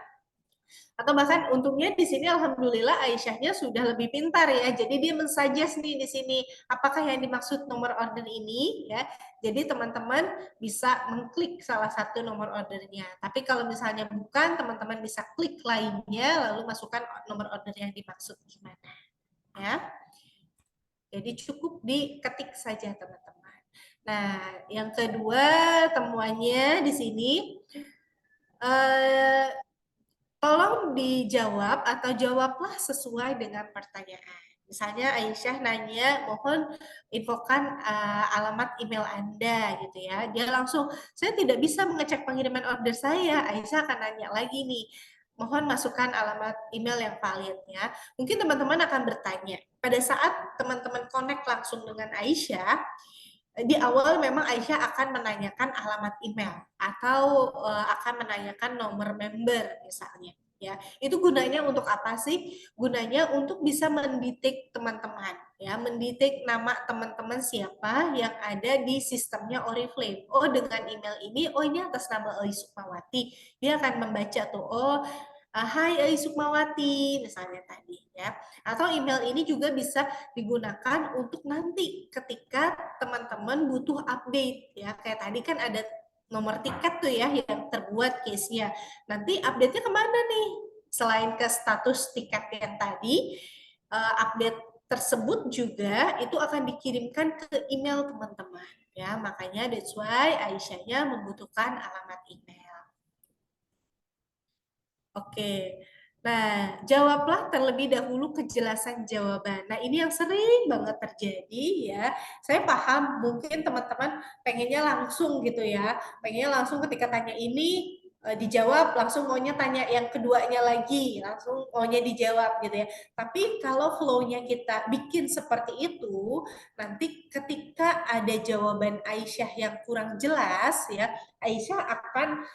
Atau bahkan untungnya di sini alhamdulillah Aisyahnya sudah lebih pintar ya. Jadi dia mensuggest nih di sini apakah yang dimaksud nomor order ini ya. Jadi teman-teman bisa mengklik salah satu nomor ordernya. Tapi kalau misalnya bukan, teman-teman bisa klik lainnya lalu masukkan nomor order yang dimaksud gimana ya. Jadi cukup diketik saja teman-teman. Nah, yang kedua temuannya di sini tolong dijawab atau jawablah sesuai dengan pertanyaan. Misalnya Aisyah nanya, mohon infokan alamat email Anda gitu ya. Dia langsung, saya tidak bisa mengecek pengiriman order saya. Aisyah akan nanya lagi nih, mohon masukkan alamat email yang valid ya. Mungkin teman-teman akan bertanya, pada saat teman-teman connect langsung dengan Aisyah, di awal memang Aisyah akan menanyakan alamat email atau akan menanyakan nomor member misalnya ya. Itu gunanya untuk apa sih? Gunanya untuk bisa mendetek teman-teman ya, mendetek nama teman-teman siapa yang ada di sistemnya Oriflame. Oh, dengan email ini, oh ini atas nama Oi Sukmawati. Dia akan membaca tuh, oh Hai Oi Sukmawati misalnya tadi ya. Atau email ini juga bisa digunakan untuk nanti ketika teman-teman butuh update ya. Kayak tadi kan ada nomor tiket tuh ya yang terbuat case-nya. Nanti update-nya kemana nih? Selain ke status tiket yang tadi, update tersebut juga itu akan dikirimkan ke email teman-teman ya. Makanya that's why Aisyahnya membutuhkan alamat email. Oke. Nah, jawablah terlebih dahulu kejelasan jawaban. Nah, ini yang sering banget terjadi ya. Saya paham mungkin teman-teman pengennya langsung gitu ya. Pengennya langsung ketika tanya ini dijawab, langsung maunya tanya yang keduanya lagi, langsung maunya dijawab gitu ya. Tapi kalau flow-nya kita bikin seperti itu, nanti ketika ada jawaban Aisyah yang kurang jelas ya, Aisyah akan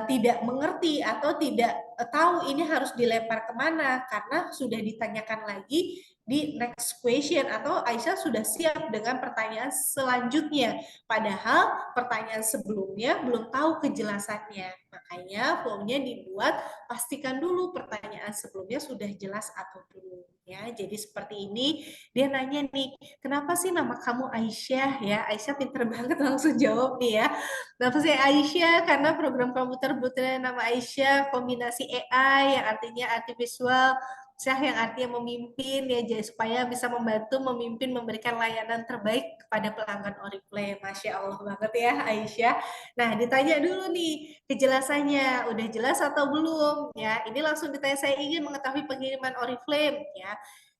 tidak mengerti atau tidak tahu ini harus dilempar kemana karena sudah ditanyakan lagi di next question atau Aisyah sudah siap dengan pertanyaan selanjutnya padahal pertanyaan sebelumnya belum tahu kejelasannya, makanya flow-nya dibuat pastikan dulu pertanyaan sebelumnya sudah jelas atau belum ya. Jadi seperti ini, dia nanya nih, kenapa sih nama kamu Aisyah ya? Aisyah pinter banget langsung jawab nih ya. Kenapa sih Aisyah? Karena program komputer butuhnya nama Aisyah, kombinasi AI yang artinya artificial, Syah yang artinya memimpin ya, jadi supaya bisa membantu memimpin memberikan layanan terbaik kepada pelanggan Oriflame. Masya Allah banget ya Aisyah. Nah ditanya dulu nih kejelasannya, udah jelas atau belum? Ya, ini langsung ditanya, saya ingin mengetahui pengiriman Oriflame ya.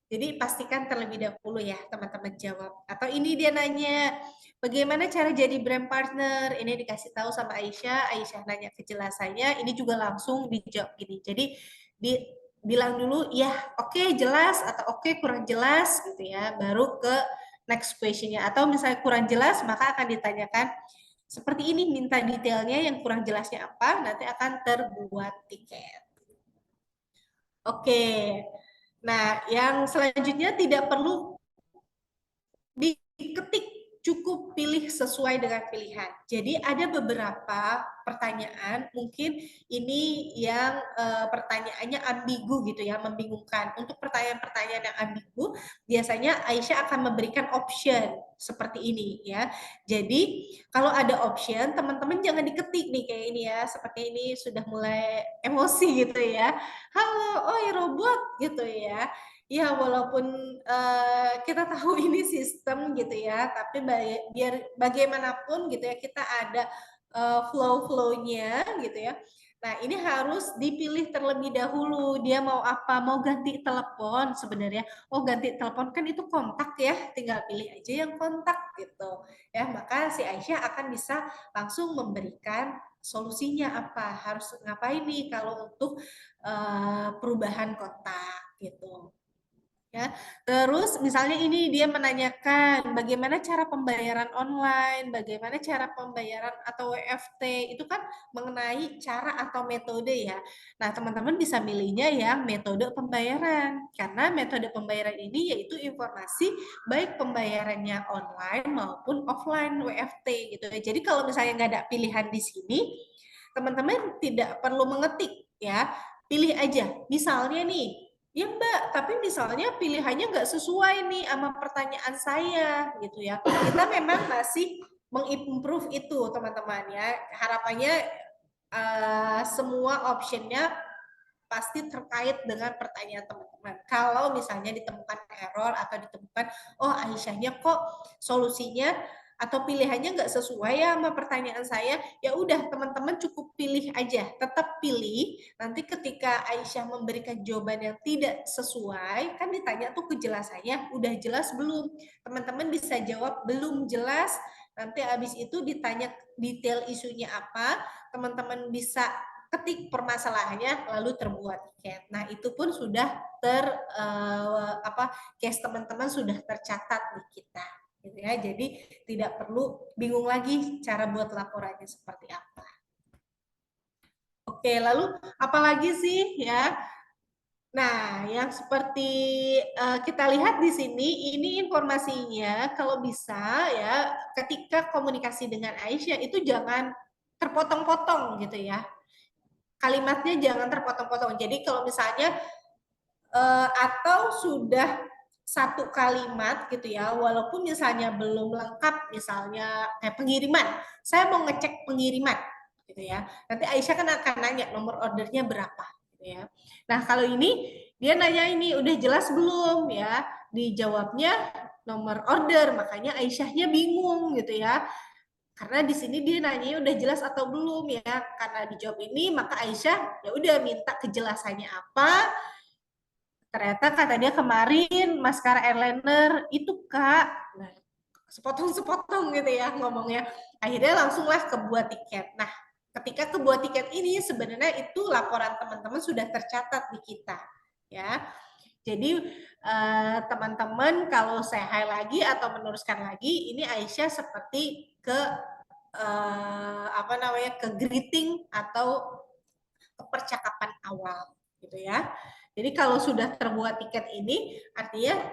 Jadi pastikan terlebih dahulu ya teman-teman jawab. Atau ini dia nanya, bagaimana cara jadi brand partner? Ini dikasih tahu sama Aisyah, Aisyah nanya kejelasannya, ini juga langsung dijawab gini. Jadi bilang dulu ya oke, jelas atau oke, kurang jelas gitu ya, baru ke next question-nya. Atau misalnya kurang jelas, maka akan ditanyakan seperti ini, minta detailnya, yang kurang jelasnya apa, nanti akan terbuat tiket. Oke, nah yang selanjutnya tidak perlu diketik, cukup pilih sesuai dengan pilihan. Jadi ada beberapa pertanyaan mungkin ini yang pertanyaannya ambigu gitu ya, membingungkan. Untuk pertanyaan-pertanyaan yang ambigu biasanya Aisyah akan memberikan option seperti ini ya. Jadi kalau ada option, teman-teman jangan diketik nih kayak ini ya, seperti ini sudah mulai emosi gitu ya. Halo, oi robot gitu ya. Ya, walaupun kita tahu ini sistem gitu ya, tapi biar bagaimanapun gitu ya, kita ada flow-flow-nya gitu ya. Nah, ini harus dipilih terlebih dahulu. Dia mau apa? Mau ganti telepon sebenarnya. Oh, ganti telepon kan itu kontak ya, tinggal pilih aja yang kontak gitu. Ya, maka si Aisyah akan bisa langsung memberikan solusinya apa, harus ngapain nih kalau untuk perubahan kontak gitu. Ya, terus misalnya ini dia menanyakan bagaimana cara pembayaran online, bagaimana cara pembayaran atau WFT, itu kan mengenai cara atau metode ya. Nah, teman-teman bisa milihnya yang metode pembayaran, karena metode pembayaran ini yaitu informasi baik pembayarannya online maupun offline WFT gitu ya. Jadi kalau misalnya nggak ada pilihan di sini, teman-teman tidak perlu mengetik ya, pilih aja. Misalnya nih, ya Mbak, tapi misalnya pilihannya nggak sesuai nih sama pertanyaan saya gitu ya. Kita memang masih mengimprove itu teman-teman ya. Harapannya semua optionnya pasti terkait dengan pertanyaan teman-teman. Kalau misalnya ditemukan error atau ditemukan, oh Aisyahnya kok solusinya atau pilihannya nggak sesuai ya sama pertanyaan saya, ya udah teman-teman cukup pilih aja, tetap pilih. Nanti ketika Aisyah memberikan jawaban yang tidak sesuai, kan ditanya tuh kejelasannya, udah jelas belum? Teman-teman bisa jawab belum jelas, nanti habis itu ditanya detail isunya apa, teman-teman bisa ketik permasalahannya lalu terbuat tiket. Nah, itu pun sudah case teman-teman sudah tercatat di kita gitu ya. Jadi tidak perlu bingung lagi cara buat laporannya seperti apa. Oke, lalu apalagi sih ya? Nah, yang seperti kita lihat di sini, ini informasinya kalau bisa ya, ketika komunikasi dengan Aisyah itu jangan terpotong-potong gitu ya. Kalimatnya jangan terpotong-potong. Jadi kalau misalnya atau sudah satu kalimat gitu ya, walaupun misalnya belum lengkap, misalnya kayak pengiriman, saya mau ngecek pengiriman gitu ya. Nanti Aisyah kan akan nanya nomor ordernya berapa gitu ya. Nah, kalau ini dia nanya ini udah jelas belum ya? Dijawabnya nomor order, makanya Aisyahnya bingung gitu ya. Karena di sini dia nanya udah jelas atau belum ya. Karena dijawab ini, maka Aisyah ya udah minta kejelasannya apa. Ternyata kata dia kemarin maskara airliner itu Kak. Nah, sepotong-sepotong gitu ya ngomongnya. Akhirnya langsunglah ke buat tiket. Nah, ketika ke buat tiket ini sebenarnya itu laporan teman-teman sudah tercatat di kita ya. Jadi teman-teman kalau saya high lagi atau meneruskan lagi, ini Aisyah seperti ke apa namanya ke greeting atau ke percakapan awal gitu ya. Jadi kalau sudah terbuat tiket ini artinya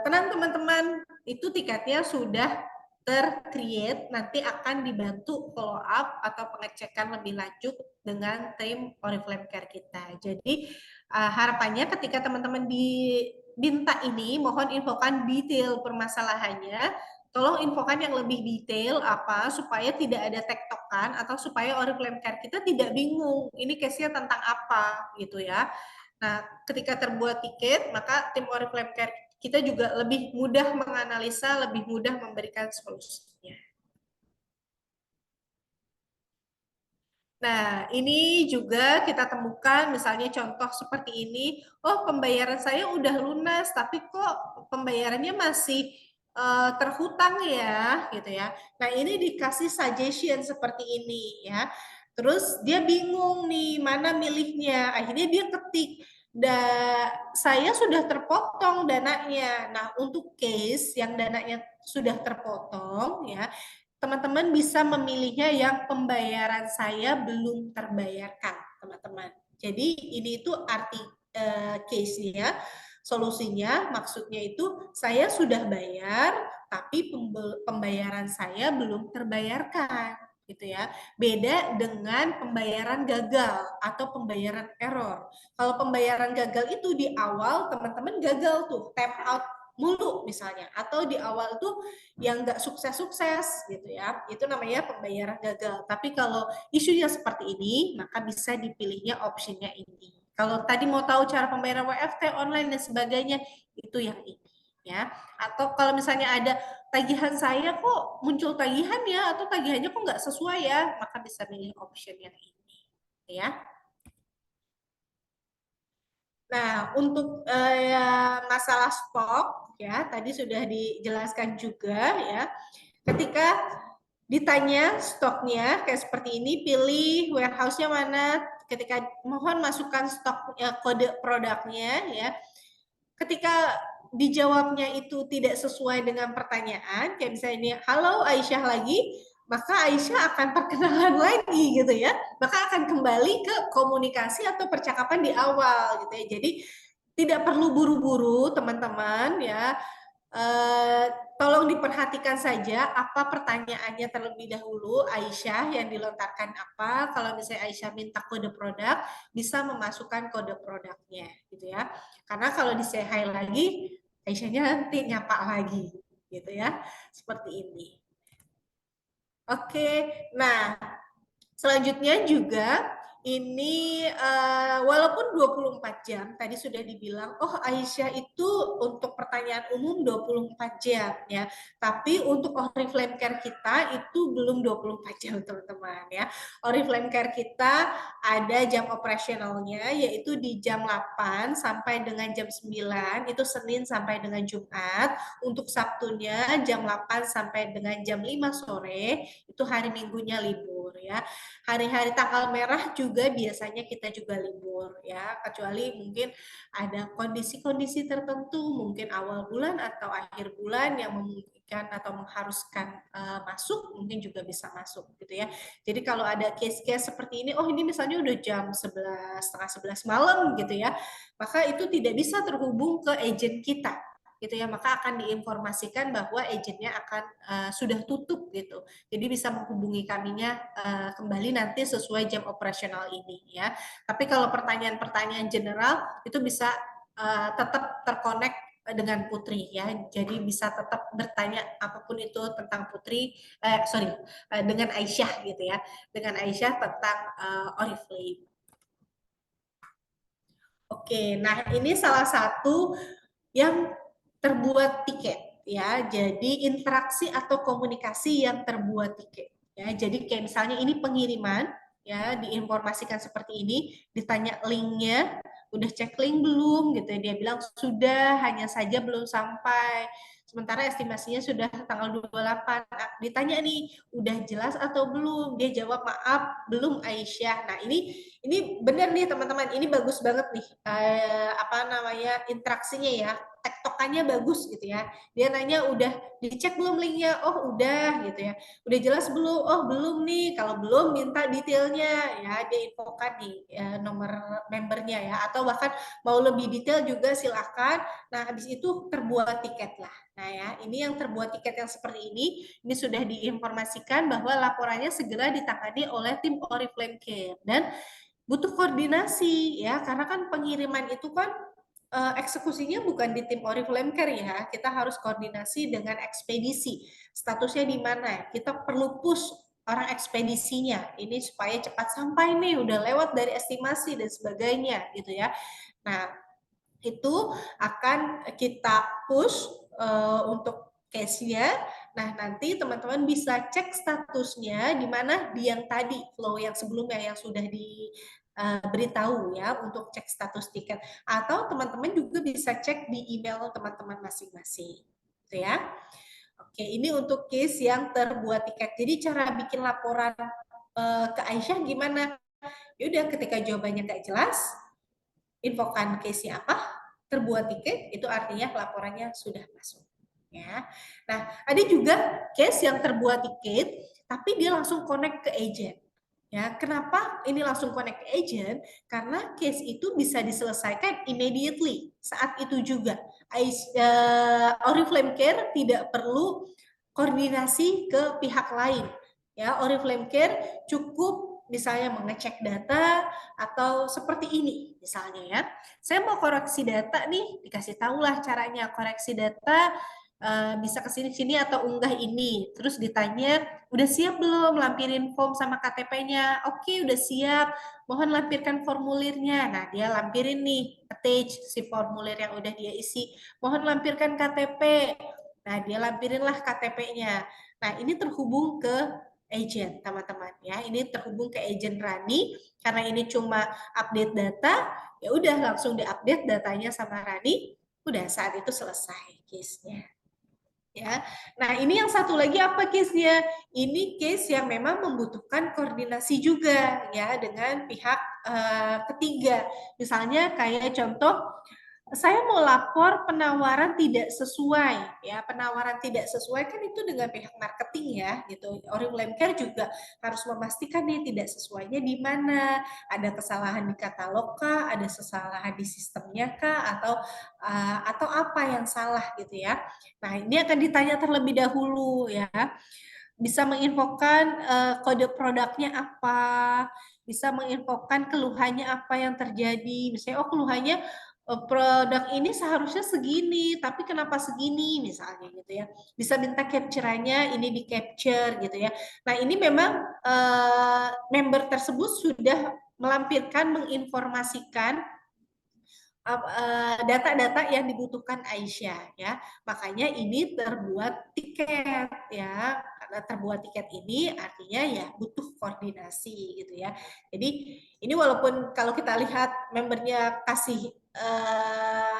tenang teman-teman, itu tiketnya sudah tercreate, nanti akan dibantu follow up atau pengecekan lebih lanjut dengan tim Oriflame Care kita. Jadi harapannya ketika teman-teman diminta ini, mohon infokan detail permasalahannya, tolong infokan yang lebih detail apa supaya tidak ada tektokan atau supaya Oriflame Care kita tidak bingung ini case-nya tentang apa gitu ya. Nah, ketika terbuat tiket, maka tim Oriflame Care kita juga lebih mudah menganalisa, lebih mudah memberikan solusinya. Nah, ini juga kita temukan misalnya contoh seperti ini, oh pembayaran saya udah lunas, tapi kok pembayarannya masih terhutang ya, gitu ya. Nah, ini dikasih suggestion seperti ini ya. Terus dia bingung nih mana milihnya. Akhirnya dia ketik, saya sudah terpotong dananya. Nah, untuk case yang dananya sudah terpotong ya, teman-teman bisa memilihnya yang pembayaran saya belum terbayarkan, teman-teman. Jadi ini itu arti case-nya, solusinya, maksudnya itu saya sudah bayar, tapi pembayaran saya belum terbayarkan, gitu ya. Beda dengan pembayaran gagal atau pembayaran error. Kalau pembayaran gagal itu di awal teman-teman gagal tuh, tap out mulu misalnya, atau di awal tuh yang nggak sukses-sukses gitu ya, itu namanya pembayaran gagal. Tapi kalau isunya seperti ini, maka bisa dipilihnya optionnya ini. Kalau tadi mau tahu cara pembayaran WFT online dan sebagainya, itu yang ini ya. Atau kalau misalnya ada tagihan saya kok muncul tagihan ya, atau tagihannya kok nggak sesuai ya, maka bisa pilih option yang ini ya. Nah, untuk masalah stok ya, tadi sudah dijelaskan juga ya. Ketika ditanya stoknya kayak seperti ini, pilih warehouse-nya mana, ketika mohon masukkan stok kode produknya ya. Ketika dijawabnya itu tidak sesuai dengan pertanyaan, kayak misalnya ini, halo Aisyah lagi, maka Aisyah akan perkenalan lagi gitu ya. Maka akan kembali ke komunikasi atau percakapan di awal gitu ya. Jadi tidak perlu buru-buru teman-teman ya. Eh, tolong diperhatikan saja apa pertanyaannya terlebih dahulu, Aisyah yang dilontarkan apa. Kalau misalnya Aisyah minta kode produk, bisa memasukkan kode produknya gitu ya. Karena kalau di say hi lagi, Aisyahnya nanti nyapa lagi gitu ya. Seperti ini. Oke, nah selanjutnya juga ini walaupun 24 jam tadi sudah dibilang oh Aisyah itu untuk pertanyaan umum 24 jam ya. Tapi untuk Oriflame Care kita itu belum 24 jam teman-teman ya. Oriflame Care kita ada jam operasionalnya yaitu di jam 8 sampai dengan jam 9 itu Senin sampai dengan Jumat. Untuk Sabtunya jam 8 sampai dengan jam 5 sore itu hari Minggunya libur ya. Hari-hari tanggal merah juga biasanya kita juga libur ya, kecuali mungkin ada kondisi-kondisi tertentu, mungkin awal bulan atau akhir bulan yang memungkinkan atau mengharuskan masuk, mungkin juga bisa masuk gitu ya. Jadi kalau ada case-case seperti ini, oh ini misalnya udah jam 11, setengah 11 malam gitu ya, maka itu tidak bisa terhubung ke agent kita gitu ya, maka akan diinformasikan bahwa agentnya akan sudah tutup gitu. Jadi bisa menghubungi kaminya kembali nanti sesuai jam operasional ini ya. Tapi kalau pertanyaan-pertanyaan general itu bisa tetap terkonek dengan Putri ya. Jadi bisa tetap bertanya apapun itu tentang Putri, dengan Aisyah gitu ya. Dengan Aisyah tentang Oriflame. Oke, nah ini salah satu yang terbuat tiket ya. Jadi interaksi atau komunikasi yang terbuat tiket. Ya, jadi kayak misalnya ini pengiriman, ya diinformasikan seperti ini, ditanya linknya, udah cek link belum gitu ya, dia bilang sudah, hanya saja belum sampai, sementara estimasinya sudah tanggal 28. Ditanya nih udah jelas atau belum, dia jawab maaf belum Aisyah. Nah ini benar nih teman-teman, ini bagus banget nih apa namanya interaksinya ya, tektokannya bagus gitu ya. Dia nanya udah dicek belum linknya, oh udah gitu ya, udah jelas belum, oh belum nih, kalau belum minta detailnya ya, dia infokan nih ya, nomor membernya ya, atau bahkan mau lebih detail juga silakan. Nah habis itu terbuat tiket lah. Nah ya, ini yang terbuat tiket yang seperti ini sudah diinformasikan bahwa laporannya segera ditangani oleh tim Oriflame Care, dan butuh koordinasi ya, karena kan pengiriman itu kan eksekusinya bukan di tim Oriflame Care ya, kita harus koordinasi dengan ekspedisi. Statusnya di mana? Kita perlu push orang ekspedisinya ini supaya cepat sampai nih, udah lewat dari estimasi dan sebagainya gitu ya. Nah, itu akan kita push untuk case-nya. Nah, nanti teman-teman bisa cek statusnya di mana di yang tadi, flow yang sebelumnya yang sudah diberitahu ya, untuk cek status tiket. Atau teman-teman juga bisa cek di email teman-teman masing-masing. Gitu ya. Oke, ini untuk case yang terbuat tiket. Jadi cara bikin laporan ke Aisyah gimana? Yaudah, ketika jawabannya nggak jelas, infokan case-nya apa, terbuat tiket, itu artinya laporannya sudah masuk. Ya. Nah, ada juga case yang terbuat tiket, tapi dia langsung connect ke agent. Ya, kenapa ini langsung connect ke agent? Karena case itu bisa diselesaikan immediately, saat itu juga. Oriflame Care tidak perlu koordinasi ke pihak lain. Ya, Oriflame Care cukup misalnya mengecek data atau seperti ini misalnya ya. Saya mau koreksi data nih, dikasih tahulah caranya koreksi data, bisa ke sini-sini atau unggah ini. Terus ditanya, udah siap belum lampirin form sama KTP-nya? Oke, udah siap. Mohon lampirkan formulirnya. Nah, dia lampirin nih, attach si formulir yang udah dia isi. Mohon lampirkan KTP. Nah, dia lampirinlah KTP-nya. Nah, ini terhubung ke agent, teman-teman ya. Ini terhubung ke agent Rani, karena ini cuma update data, ya udah langsung diupdate datanya sama Rani, udah saat itu selesai case-nya. Ya. Nah, ini yang satu lagi apa case-nya? Ini case yang memang membutuhkan koordinasi juga ya dengan pihak ketiga. Misalnya kayak contoh, saya mau lapor penawaran tidak sesuai ya, penawaran tidak sesuai kan itu dengan pihak marketing ya gitu. Oriflame Care juga harus memastikan nih tidak sesuainya di mana, ada kesalahan di katalog kah, ada kesalahan di sistemnya kah, atau apa yang salah gitu ya. Nah, ini akan ditanya terlebih dahulu ya. Bisa menginfokan kode produknya apa, bisa menginfokan keluhannya apa yang terjadi. Misalnya, oh keluhannya produk ini seharusnya segini, tapi kenapa segini misalnya gitu ya. Bisa minta capture-nya, ini di capture gitu ya. Nah ini memang member tersebut sudah melampirkan, menginformasikan data-data yang dibutuhkan Aisyah ya. Makanya ini terbuat tiket ya. Karena terbuat tiket ini artinya ya butuh koordinasi gitu ya. Jadi ini walaupun kalau kita lihat membernya kasih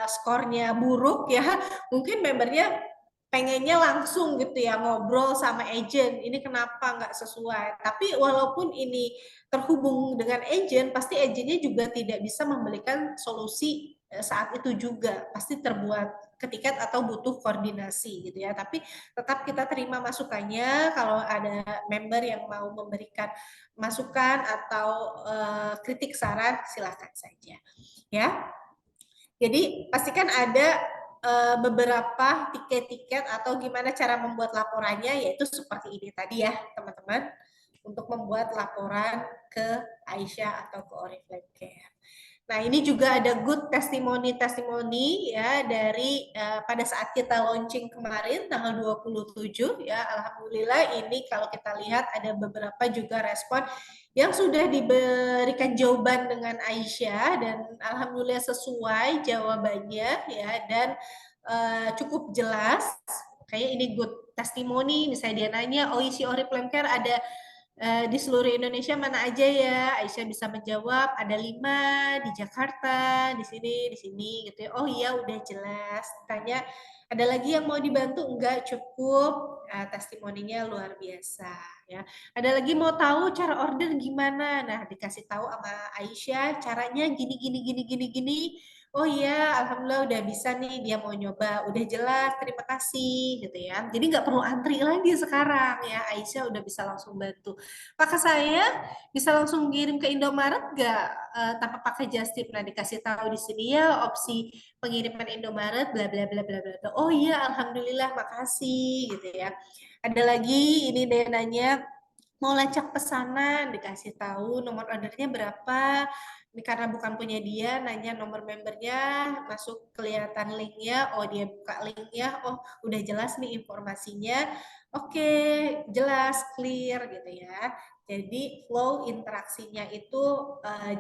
skornya buruk ya, mungkin membernya pengennya langsung gitu ya ngobrol sama agent, ini kenapa nggak sesuai. Tapi walaupun ini terhubung dengan agent, pasti agentnya juga tidak bisa memberikan solusi saat itu juga, pasti terbuat ketiket atau butuh koordinasi gitu ya. Tapi tetap kita terima masukannya, kalau ada member yang mau memberikan masukan atau kritik saran silakan saja ya. Jadi pastikan ada beberapa tiket-tiket atau gimana cara membuat laporannya, yaitu seperti ini tadi ya teman-teman, untuk membuat laporan ke Aisyah atau ke Oriflame Care. Nah ini juga ada good testimoni ya dari pada saat kita launching kemarin tanggal 27 ya, alhamdulillah ini kalau kita lihat ada beberapa juga respon yang sudah diberikan jawaban dengan Aisyah dan alhamdulillah sesuai jawabannya ya, dan cukup jelas kayak ini good testimoni, misalnya dia nanya, oh isi Oriflame Care ada di seluruh Indonesia mana aja ya? Aisyah bisa menjawab ada 5 di Jakarta, di sini gitu ya. Oh iya udah jelas. Tanya ada lagi yang mau dibantu? Enggak, cukup. Testimoninya luar biasa ya. Ada lagi mau tahu cara order gimana? Nah, dikasih tahu sama Aisyah caranya gini gini gini gini gini. Oh iya, alhamdulillah udah bisa nih, dia mau nyoba, udah jelas, terima kasih gitu ya. Jadi nggak perlu antri lagi sekarang ya, Aisyah udah bisa langsung bantu. Maka saya bisa langsung kirim ke Indomaret nggak tanpa pakai just tip. Nah, dikasih tahu di sini ya opsi pengiriman Indomaret bla bla bla bla bla. Oh iya, alhamdulillah, makasih gitu ya. Ada lagi ini dia nanya mau lacak pesanan, dikasih tahu nomor ordernya berapa. Ini karena bukan punya dia, nanya nomor membernya, masuk kelihatan linknya, oh dia buka linknya, oh udah jelas nih informasinya, oke jelas, clear gitu ya. Jadi flow interaksinya itu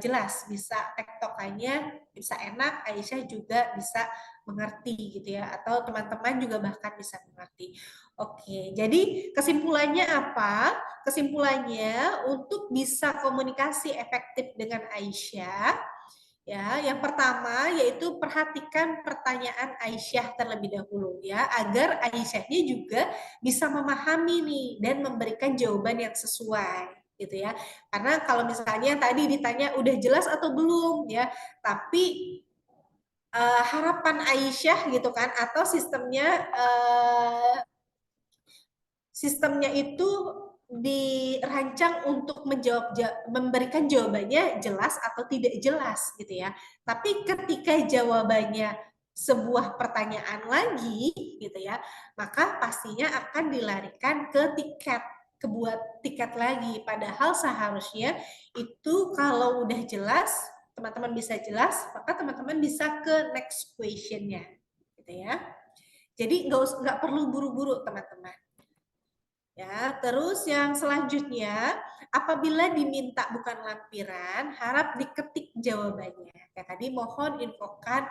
jelas, bisa tektokannya bisa enak, Aisyah juga bisa mengerti gitu ya, atau teman-teman juga bahkan bisa mengerti. Oke, jadi kesimpulannya apa? Kesimpulannya untuk bisa komunikasi efektif dengan Aisyah, ya, yang pertama yaitu perhatikan pertanyaan Aisyah terlebih dahulu ya, agar Aisyahnya juga bisa memahami nih dan memberikan jawaban yang sesuai gitu ya. Karena kalau misalnya tadi ditanya udah jelas atau belum ya, tapi harapan Aisyah gitu kan atau sistemnya itu dirancang untuk memberikan jawabannya jelas atau tidak jelas gitu ya. Tapi ketika jawabannya sebuah pertanyaan lagi gitu ya, maka pastinya akan dilarikan ke buat tiket lagi. Padahal seharusnya itu kalau udah jelas, teman-teman bisa jelas, maka teman-teman bisa ke next question-nya gitu ya. Jadi nggak perlu buru-buru teman-teman. Ya, terus yang selanjutnya, apabila diminta bukan lampiran, harap diketik jawabannya. Kayak tadi mohon infokan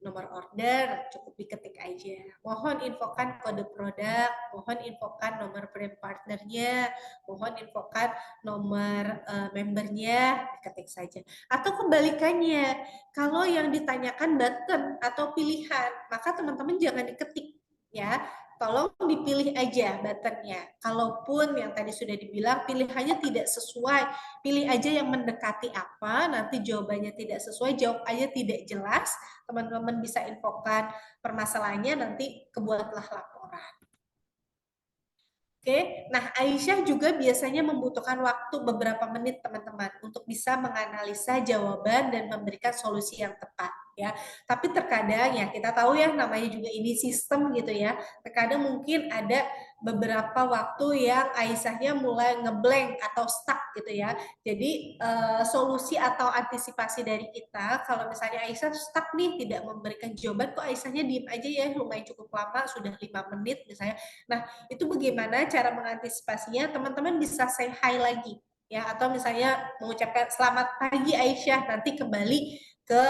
nomor order, cukup diketik aja. Mohon infokan kode produk, mohon infokan nomor brand partnernya, mohon infokan nomor membernya, diketik saja. Atau kebalikannya, kalau yang ditanyakan button atau pilihan, maka teman-teman jangan diketik ya, tolong dipilih aja buttonnya. Kalaupun yang tadi sudah dibilang pilihannya tidak sesuai, pilih aja yang mendekati apa, nanti jawabannya tidak sesuai, jawab aja tidak jelas, teman-teman bisa infokan permasalahannya, nanti kebuatlah laporan. Oke, nah Aisyah juga biasanya membutuhkan waktu beberapa menit teman-teman untuk bisa menganalisa jawaban dan memberikan solusi yang tepat ya. Tapi terkadang ya kita tahu ya namanya juga ini sistem gitu ya. Terkadang mungkin ada beberapa waktu yang Aisyahnya mulai ngeblank atau stuck gitu ya. Jadi solusi atau antisipasi dari kita kalau misalnya Aisyah stuck nih tidak memberikan jawaban, kok Aisyahnya diem aja ya, lumayan cukup lama sudah 5 menit misalnya. Nah, itu bagaimana cara mengantisipasinya? Teman-teman bisa say hi lagi ya, atau misalnya mengucapkan selamat pagi Aisyah, nanti kembali ke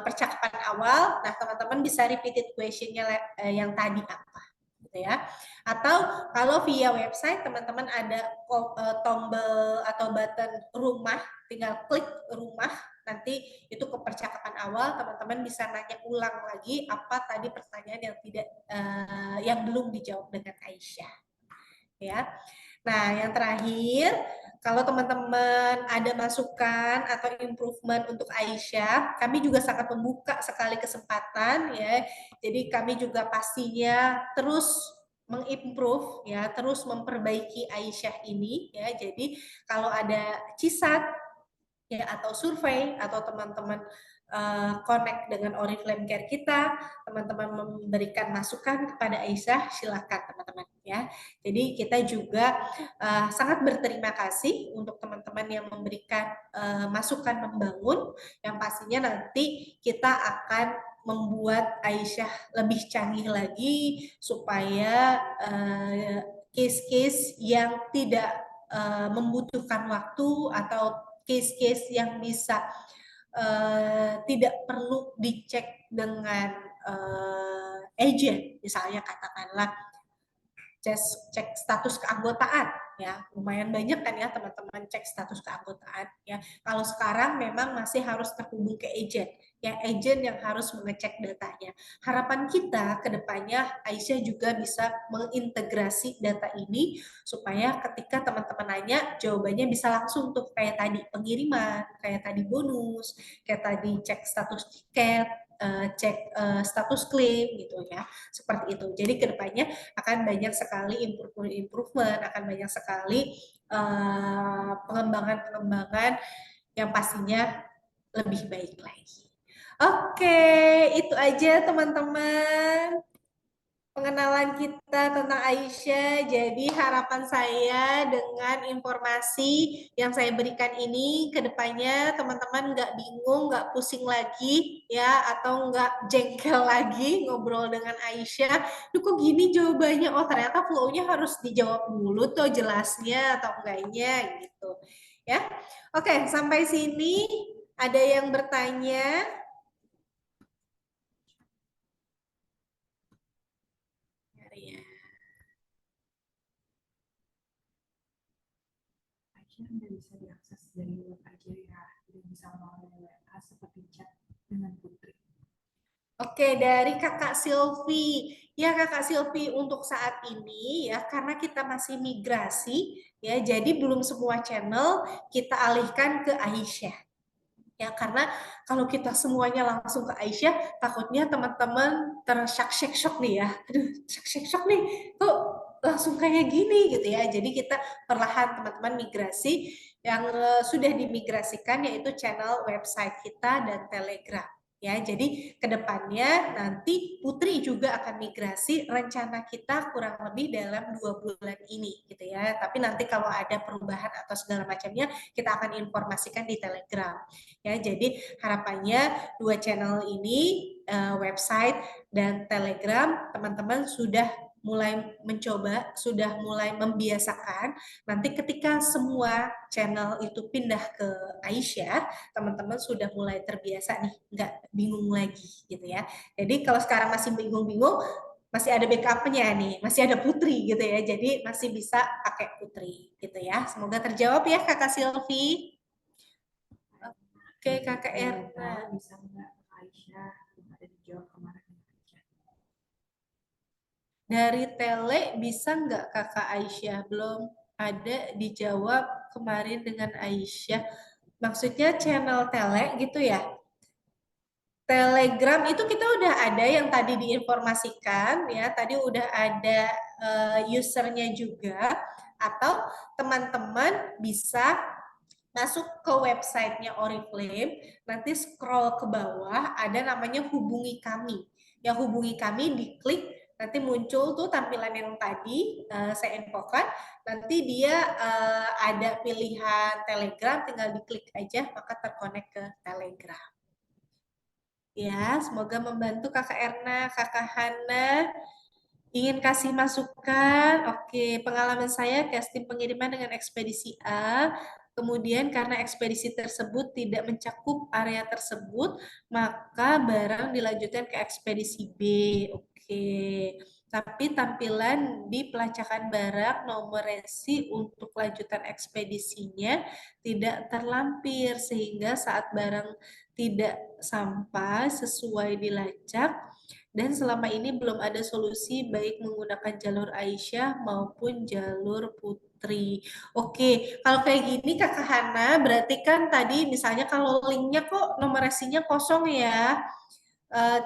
percakapan awal. Nah, teman-teman bisa repeated questionnya yang tadi apa gitu ya. Atau kalau via website teman-teman ada tombol atau button rumah, tinggal klik rumah, nanti itu ke percakapan awal, teman-teman bisa nanya ulang lagi apa tadi pertanyaan yang tidak yang belum dijawab dengan Aisyah ya. Nah, yang terakhir, kalau teman-teman ada masukan atau improvement untuk Aisyah, kami juga sangat membuka sekali kesempatan ya. Jadi kami juga pastinya terus mengimprove ya, terus memperbaiki Aisyah ini ya. Jadi kalau ada CISAT ya atau survei atau teman-teman connect dengan Oriflame Care kita, teman-teman memberikan masukan kepada Aisyah, silakan teman-teman ya. Jadi kita juga sangat berterima kasih untuk teman-teman yang memberikan masukan membangun, yang pastinya nanti kita akan membuat Aisyah lebih canggih lagi supaya case-case yang tidak membutuhkan waktu atau case-case yang bisa tidak perlu dicek dengan agent, misalnya katakanlah cek status keanggotaan ya. Lumayan banyak kan ya teman-teman cek status keanggotaan ya. Kalau sekarang memang masih harus terhubung ke agent ya, agent yang harus mengecek datanya. Harapan kita ke depannya Aisyah juga bisa mengintegrasi data ini supaya ketika teman-teman nanya jawabannya bisa langsung tuh, kayak tadi pengiriman, kayak tadi bonus, kayak tadi cek status tiket, cek status klaim gitu ya, seperti itu. Jadi kedepannya akan banyak sekali improvement, akan banyak sekali pengembangan-pengembangan yang pastinya lebih baik lagi. Oke, itu aja teman-teman pengenalan kita tentang Aisyah. Jadi harapan saya dengan informasi yang saya berikan ini ke depannya teman-teman nggak bingung, nggak pusing lagi ya, atau nggak jengkel lagi ngobrol dengan Aisyah. Duh kok gini jawabannya? Oh ternyata flow-nya harus dijawab dulu tuh jelasnya atau enggaknya gitu. Ya. Oke, sampai sini ada yang bertanya? Ya. Aisyah tidak bisa diakses dari web aja ya, tidak bisa melalui WA seperti chat dengan Putri. Oke, dari Kakak Silvi. Ya, Kakak Silvi untuk saat ini ya karena kita masih migrasi ya, jadi belum semua channel kita alihkan ke Aisyah. Ya, karena kalau kita semuanya langsung ke Aisyah, takutnya teman-teman tersyok-syok nih ya. Aduh, syok-syok nih. Kok langsung kayak gini gitu ya. Jadi kita perlahan teman-teman migrasi yang sudah dimigrasikan yaitu channel website kita dan Telegram. Ya, jadi kedepannya nanti Putri juga akan migrasi. Rencana kita kurang lebih dalam 2 bulan ini, gitu ya. Tapi nanti kalau ada perubahan atau segala macamnya, kita akan informasikan di Telegram. Ya, jadi harapannya 2 channel ini, website dan Telegram, teman-teman sudah mulai mencoba, sudah mulai membiasakan. Nanti ketika semua channel itu pindah ke Aisyah, teman-teman sudah mulai terbiasa nih, nggak bingung lagi gitu ya. Jadi kalau sekarang masih bingung-bingung, masih ada backupnya nih, masih ada Putri gitu ya. Jadi masih bisa pakai Putri gitu ya. Semoga terjawab ya Kakak Silvi. Oke, Kakak Erna. Bisa nggak Aisyah ada dijawab kemarin dengan Aisyah? Dari Tele bisa nggak Kakak Aisyah? Belum ada dijawab kemarin dengan Aisyah. Maksudnya channel Tele gitu ya? Telegram itu kita udah ada yang tadi diinformasikan ya, tadi udah ada usernya juga, atau teman-teman bisa masuk ke websitenya Oriflame, nanti scroll ke bawah, ada namanya hubungi kami. Ya hubungi kami, diklik, nanti muncul tuh tampilan yang tadi saya infokan, nanti dia ada pilihan Telegram, tinggal diklik aja, maka terkonek ke Telegram. Ya, semoga membantu Kakak Erna, Kakak Hana. Ingin kasih masukan? Oke, pengalaman saya casting pengiriman dengan ekspedisi A, kemudian karena ekspedisi tersebut tidak mencakup area tersebut, maka barang dilanjutkan ke ekspedisi B. Oke, tapi tampilan di pelacakan barang nomor resi untuk lanjutan ekspedisinya tidak terlampir, sehingga saat barang tidak sampai sesuai dilacak, dan selama ini belum ada solusi baik menggunakan jalur Aisyah maupun jalur Putri. Oke, kalau kayak gini Kakak Hana, berarti kan tadi misalnya kalau linknya kok nomor resinya kosong ya. Eh,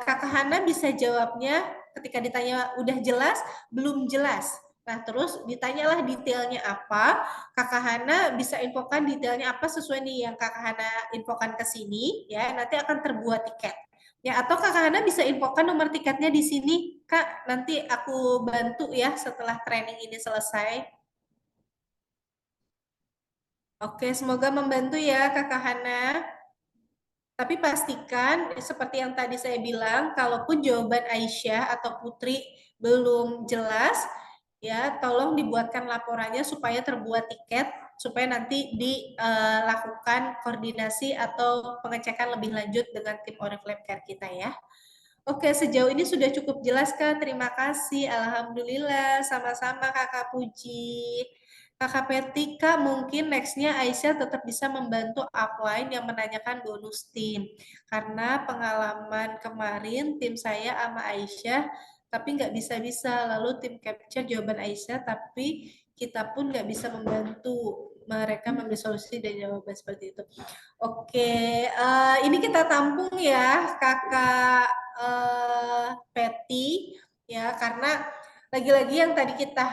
Kakak Hana bisa jawabnya ketika ditanya udah jelas, belum jelas. Nah, terus ditanyalah detailnya apa, Kakak Hana bisa infokan detailnya apa sesuai nih yang Kakak Hana infokan ke sini, ya, nanti akan terbuat tiket. Ya, atau Kakak Hana bisa infokan nomor tiketnya di sini, Kak, nanti aku bantu ya setelah training ini selesai. Oke, semoga membantu ya Kakak Hana. Tapi pastikan seperti yang tadi saya bilang, kalaupun jawaban Aisyah atau Putri belum jelas, ya tolong dibuatkan laporannya supaya terbuat tiket, supaya nanti dilakukan koordinasi atau pengecekan lebih lanjut dengan tim Oriflame Care kita ya. Oke, sejauh ini sudah cukup jelas, Kak. Terima kasih. Alhamdulillah. Sama-sama, Kakak Puji. Kakak Petika, mungkin nextnya Aisyah tetap bisa membantu upline yang menanyakan bonus tim. Karena pengalaman kemarin, tim saya sama Aisyah, tapi nggak bisa-bisa. Lalu tim capture jawaban Aisyah, tapi kita pun nggak bisa membantu mereka memberi solusi dan jawaban seperti itu. Oke, ini kita tampung ya, Kakak Peti, ya, karena lagi-lagi yang tadi kita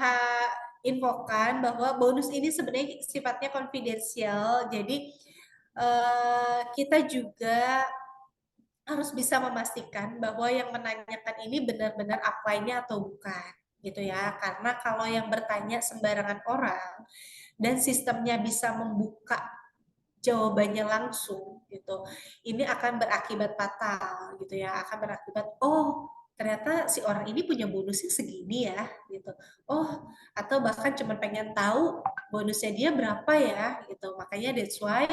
infokan bahwa bonus ini sebenarnya sifatnya konfidensial, jadi kita juga harus bisa memastikan bahwa yang menanyakan ini benar-benar upline-nya atau bukan, gitu ya. Karena kalau yang bertanya sembarangan orang dan sistemnya bisa membuka jawabannya langsung gitu. Ini akan berakibat fatal gitu ya, akan berakibat oh ternyata si orang ini punya bonusnya segini ya gitu. Oh, atau bahkan cuma pengen tahu bonusnya dia berapa ya gitu. Makanya that's why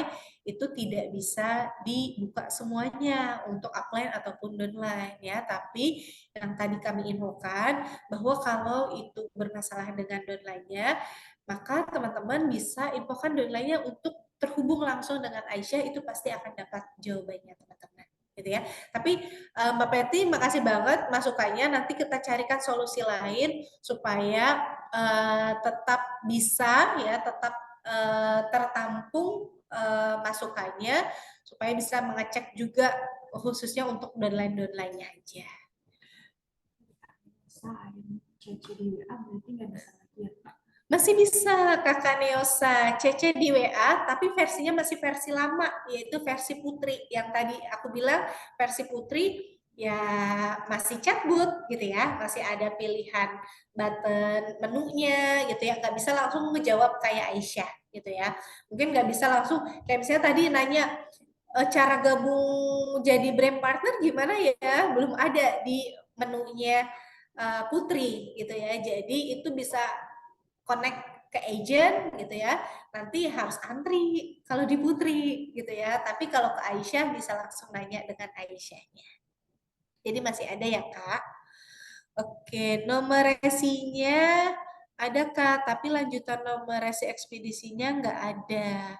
itu tidak bisa dibuka semuanya untuk upline ataupun downline ya. Tapi yang tadi kami infokan bahwa kalau itu bermasalah dengan downline-nya, maka teman-teman bisa infokan downline-nya untuk terhubung langsung dengan Aisyah, itu pasti akan dapat jawabannya teman-teman gitu ya. Tapi Mbak Peti makasih banget masukannya, nanti kita carikan solusi lain supaya tetap bisa ya, tetap tertampung masukannya supaya bisa mengecek juga khususnya untuk downline-downline-nya aja. Bisa ada CC di WA berarti nggak bisa lagi ya Pak? Masih bisa Kakak Neosa CC di WA, tapi versinya masih versi lama, yaitu versi Putri. Yang tadi aku bilang versi Putri ya masih chatbot gitu ya, masih ada pilihan button menunya gitu ya, nggak bisa langsung ngejawab kayak Aisyah gitu ya. Mungkin nggak bisa langsung, kayak misalnya tadi nanya cara gabung jadi brand partner gimana ya, belum ada di menunya Putri gitu ya. Jadi itu bisa connect ke agent gitu ya, nanti harus antri kalau di Putri gitu ya, tapi kalau ke Aisyah bisa langsung nanya dengan Aisyahnya. Jadi masih ada ya Kak. Oke, nomor resinya ada Kak, tapi lanjutan nomor resi ekspedisinya nggak ada.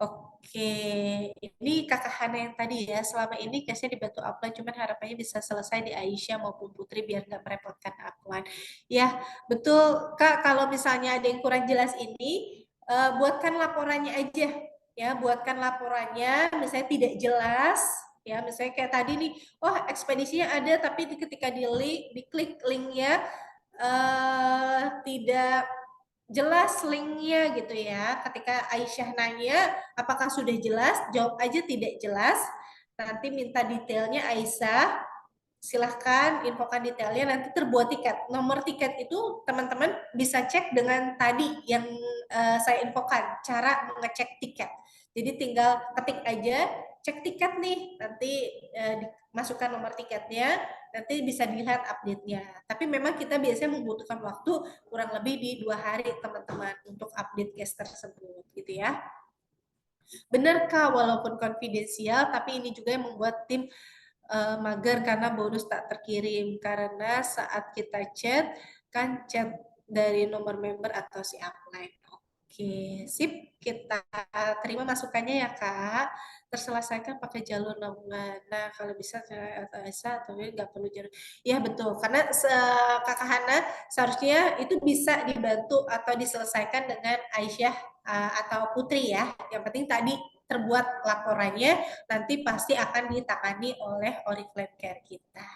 Oke, ini Kakak Hana yang tadi ya, selama ini case-nya dibantu upline, cuman harapannya bisa selesai di Aisyah maupun Putri biar nggak merepotkan upline. Ya, betul Kak, kalau misalnya ada yang kurang jelas ini, buatkan laporannya aja. Ya, buatkan laporannya, misalnya tidak jelas, ya, misalnya kayak tadi nih, oh ekspedisinya ada, tapi ketika diklik linknya, tidak jelas linknya gitu ya. Ketika Aisyah nanya apakah sudah jelas, jawab aja tidak jelas. Nanti minta detailnya Aisyah, silahkan infokan detailnya, nanti terbuat tiket. Nomor tiket itu teman-teman bisa cek dengan tadi yang saya infokan, cara mengecek tiket. Jadi tinggal ketik aja, cek tiket nih, nanti masukkan nomor tiketnya, nanti bisa dilihat update-nya. Tapi memang kita biasanya membutuhkan waktu kurang lebih di 2 hari teman-teman untuk update case tersebut gitu ya. Benar Kak, walaupun konfidensial, tapi ini juga yang membuat tim mager karena bonus tak terkirim. Karena saat kita chat, kan chat dari nomor member atau si upline. Oke, sip. Kita terima masukannya ya Kak. Terselesaikan pakai jalur nabungan. Nah, kalau bisa atau nggak perlu jalur. Ya betul, karena Kakak Hana seharusnya itu bisa dibantu atau diselesaikan dengan Aisyah atau Putri ya. Yang penting tadi terbuat laporannya, nanti pasti akan ditangani oleh Oriflame Care kita.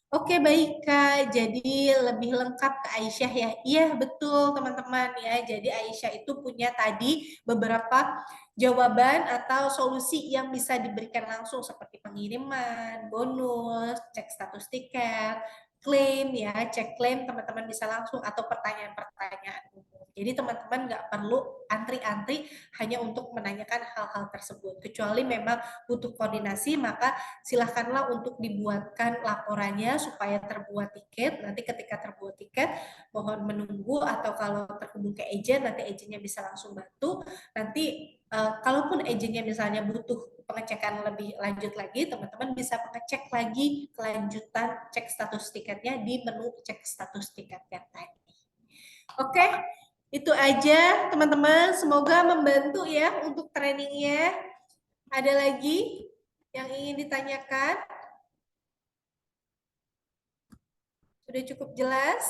Oke baik Kak, jadi lebih lengkap ke Aisyah ya. Iya betul teman-teman ya. Jadi Aisyah itu punya tadi beberapa jawaban atau solusi yang bisa diberikan langsung seperti pengiriman, bonus, cek status tiket, klaim ya, cek klaim teman-teman bisa langsung atau pertanyaan-pertanyaan umum. Jadi teman-teman nggak perlu antri-antri hanya untuk menanyakan hal-hal tersebut. Kecuali memang butuh koordinasi, maka silahkanlah untuk dibuatkan laporannya supaya terbuat tiket. Nanti ketika terbuat tiket, mohon menunggu atau kalau terhubung ke agent, nanti agentnya bisa langsung bantu. Nanti kalaupun agentnya misalnya butuh pengecekan lebih lanjut lagi, teman-teman bisa mengecek lagi kelanjutan cek status tiketnya di menu cek status tiketnya tadi. Oke, itu aja teman-teman. Semoga membantu ya untuk trainingnya. Ada lagi yang ingin ditanyakan? Sudah cukup jelas?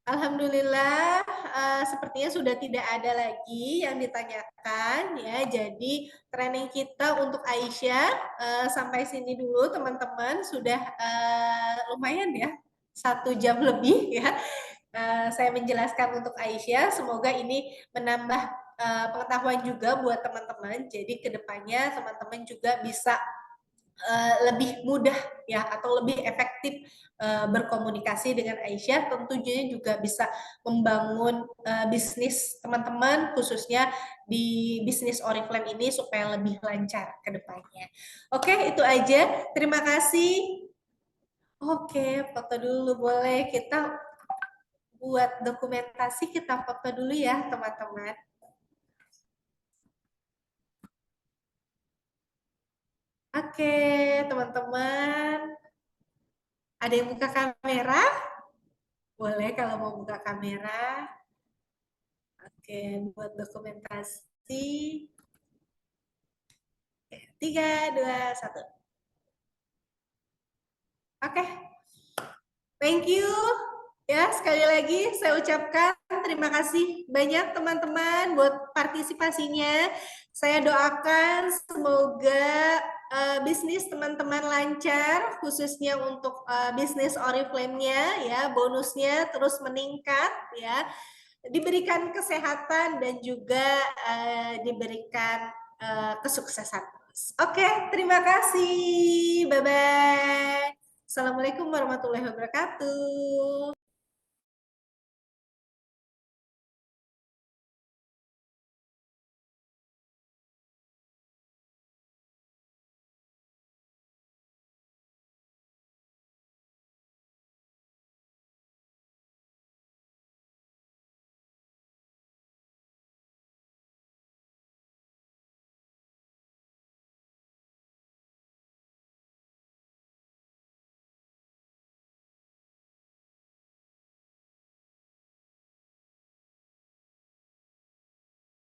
Alhamdulillah, sepertinya sudah tidak ada lagi yang ditanyakan ya. Jadi training kita untuk Aisyah sampai sini dulu teman-teman. Sudah lumayan ya, 1 jam lebih ya. Saya menjelaskan untuk Aisyah. Semoga ini menambah pengetahuan juga buat teman-teman. Jadi kedepannya teman-teman juga bisa lebih mudah ya atau lebih efektif berkomunikasi dengan Aisyah, tentunya juga bisa membangun bisnis teman-teman khususnya di bisnis Oriflame ini supaya lebih lancar ke depannya. Oke, itu aja. Terima kasih. Oke, foto dulu boleh. Kita buat dokumentasi, kita foto dulu ya, teman-teman. Oke, teman-teman. Ada yang buka kamera? Boleh kalau mau buka kamera. Oke, buat dokumentasi. 3, 2, 1. Oke, thank you. Ya, sekali lagi saya ucapkan terima kasih banyak teman-teman buat partisipasinya. Saya doakan semoga bisnis teman-teman lancar, khususnya untuk bisnis Oriflame-nya ya, bonusnya terus meningkat ya, diberikan kesehatan dan juga diberikan kesuksesan terus. Oke, terima kasih. Bye-bye. Assalamualaikum warahmatullahi wabarakatuh.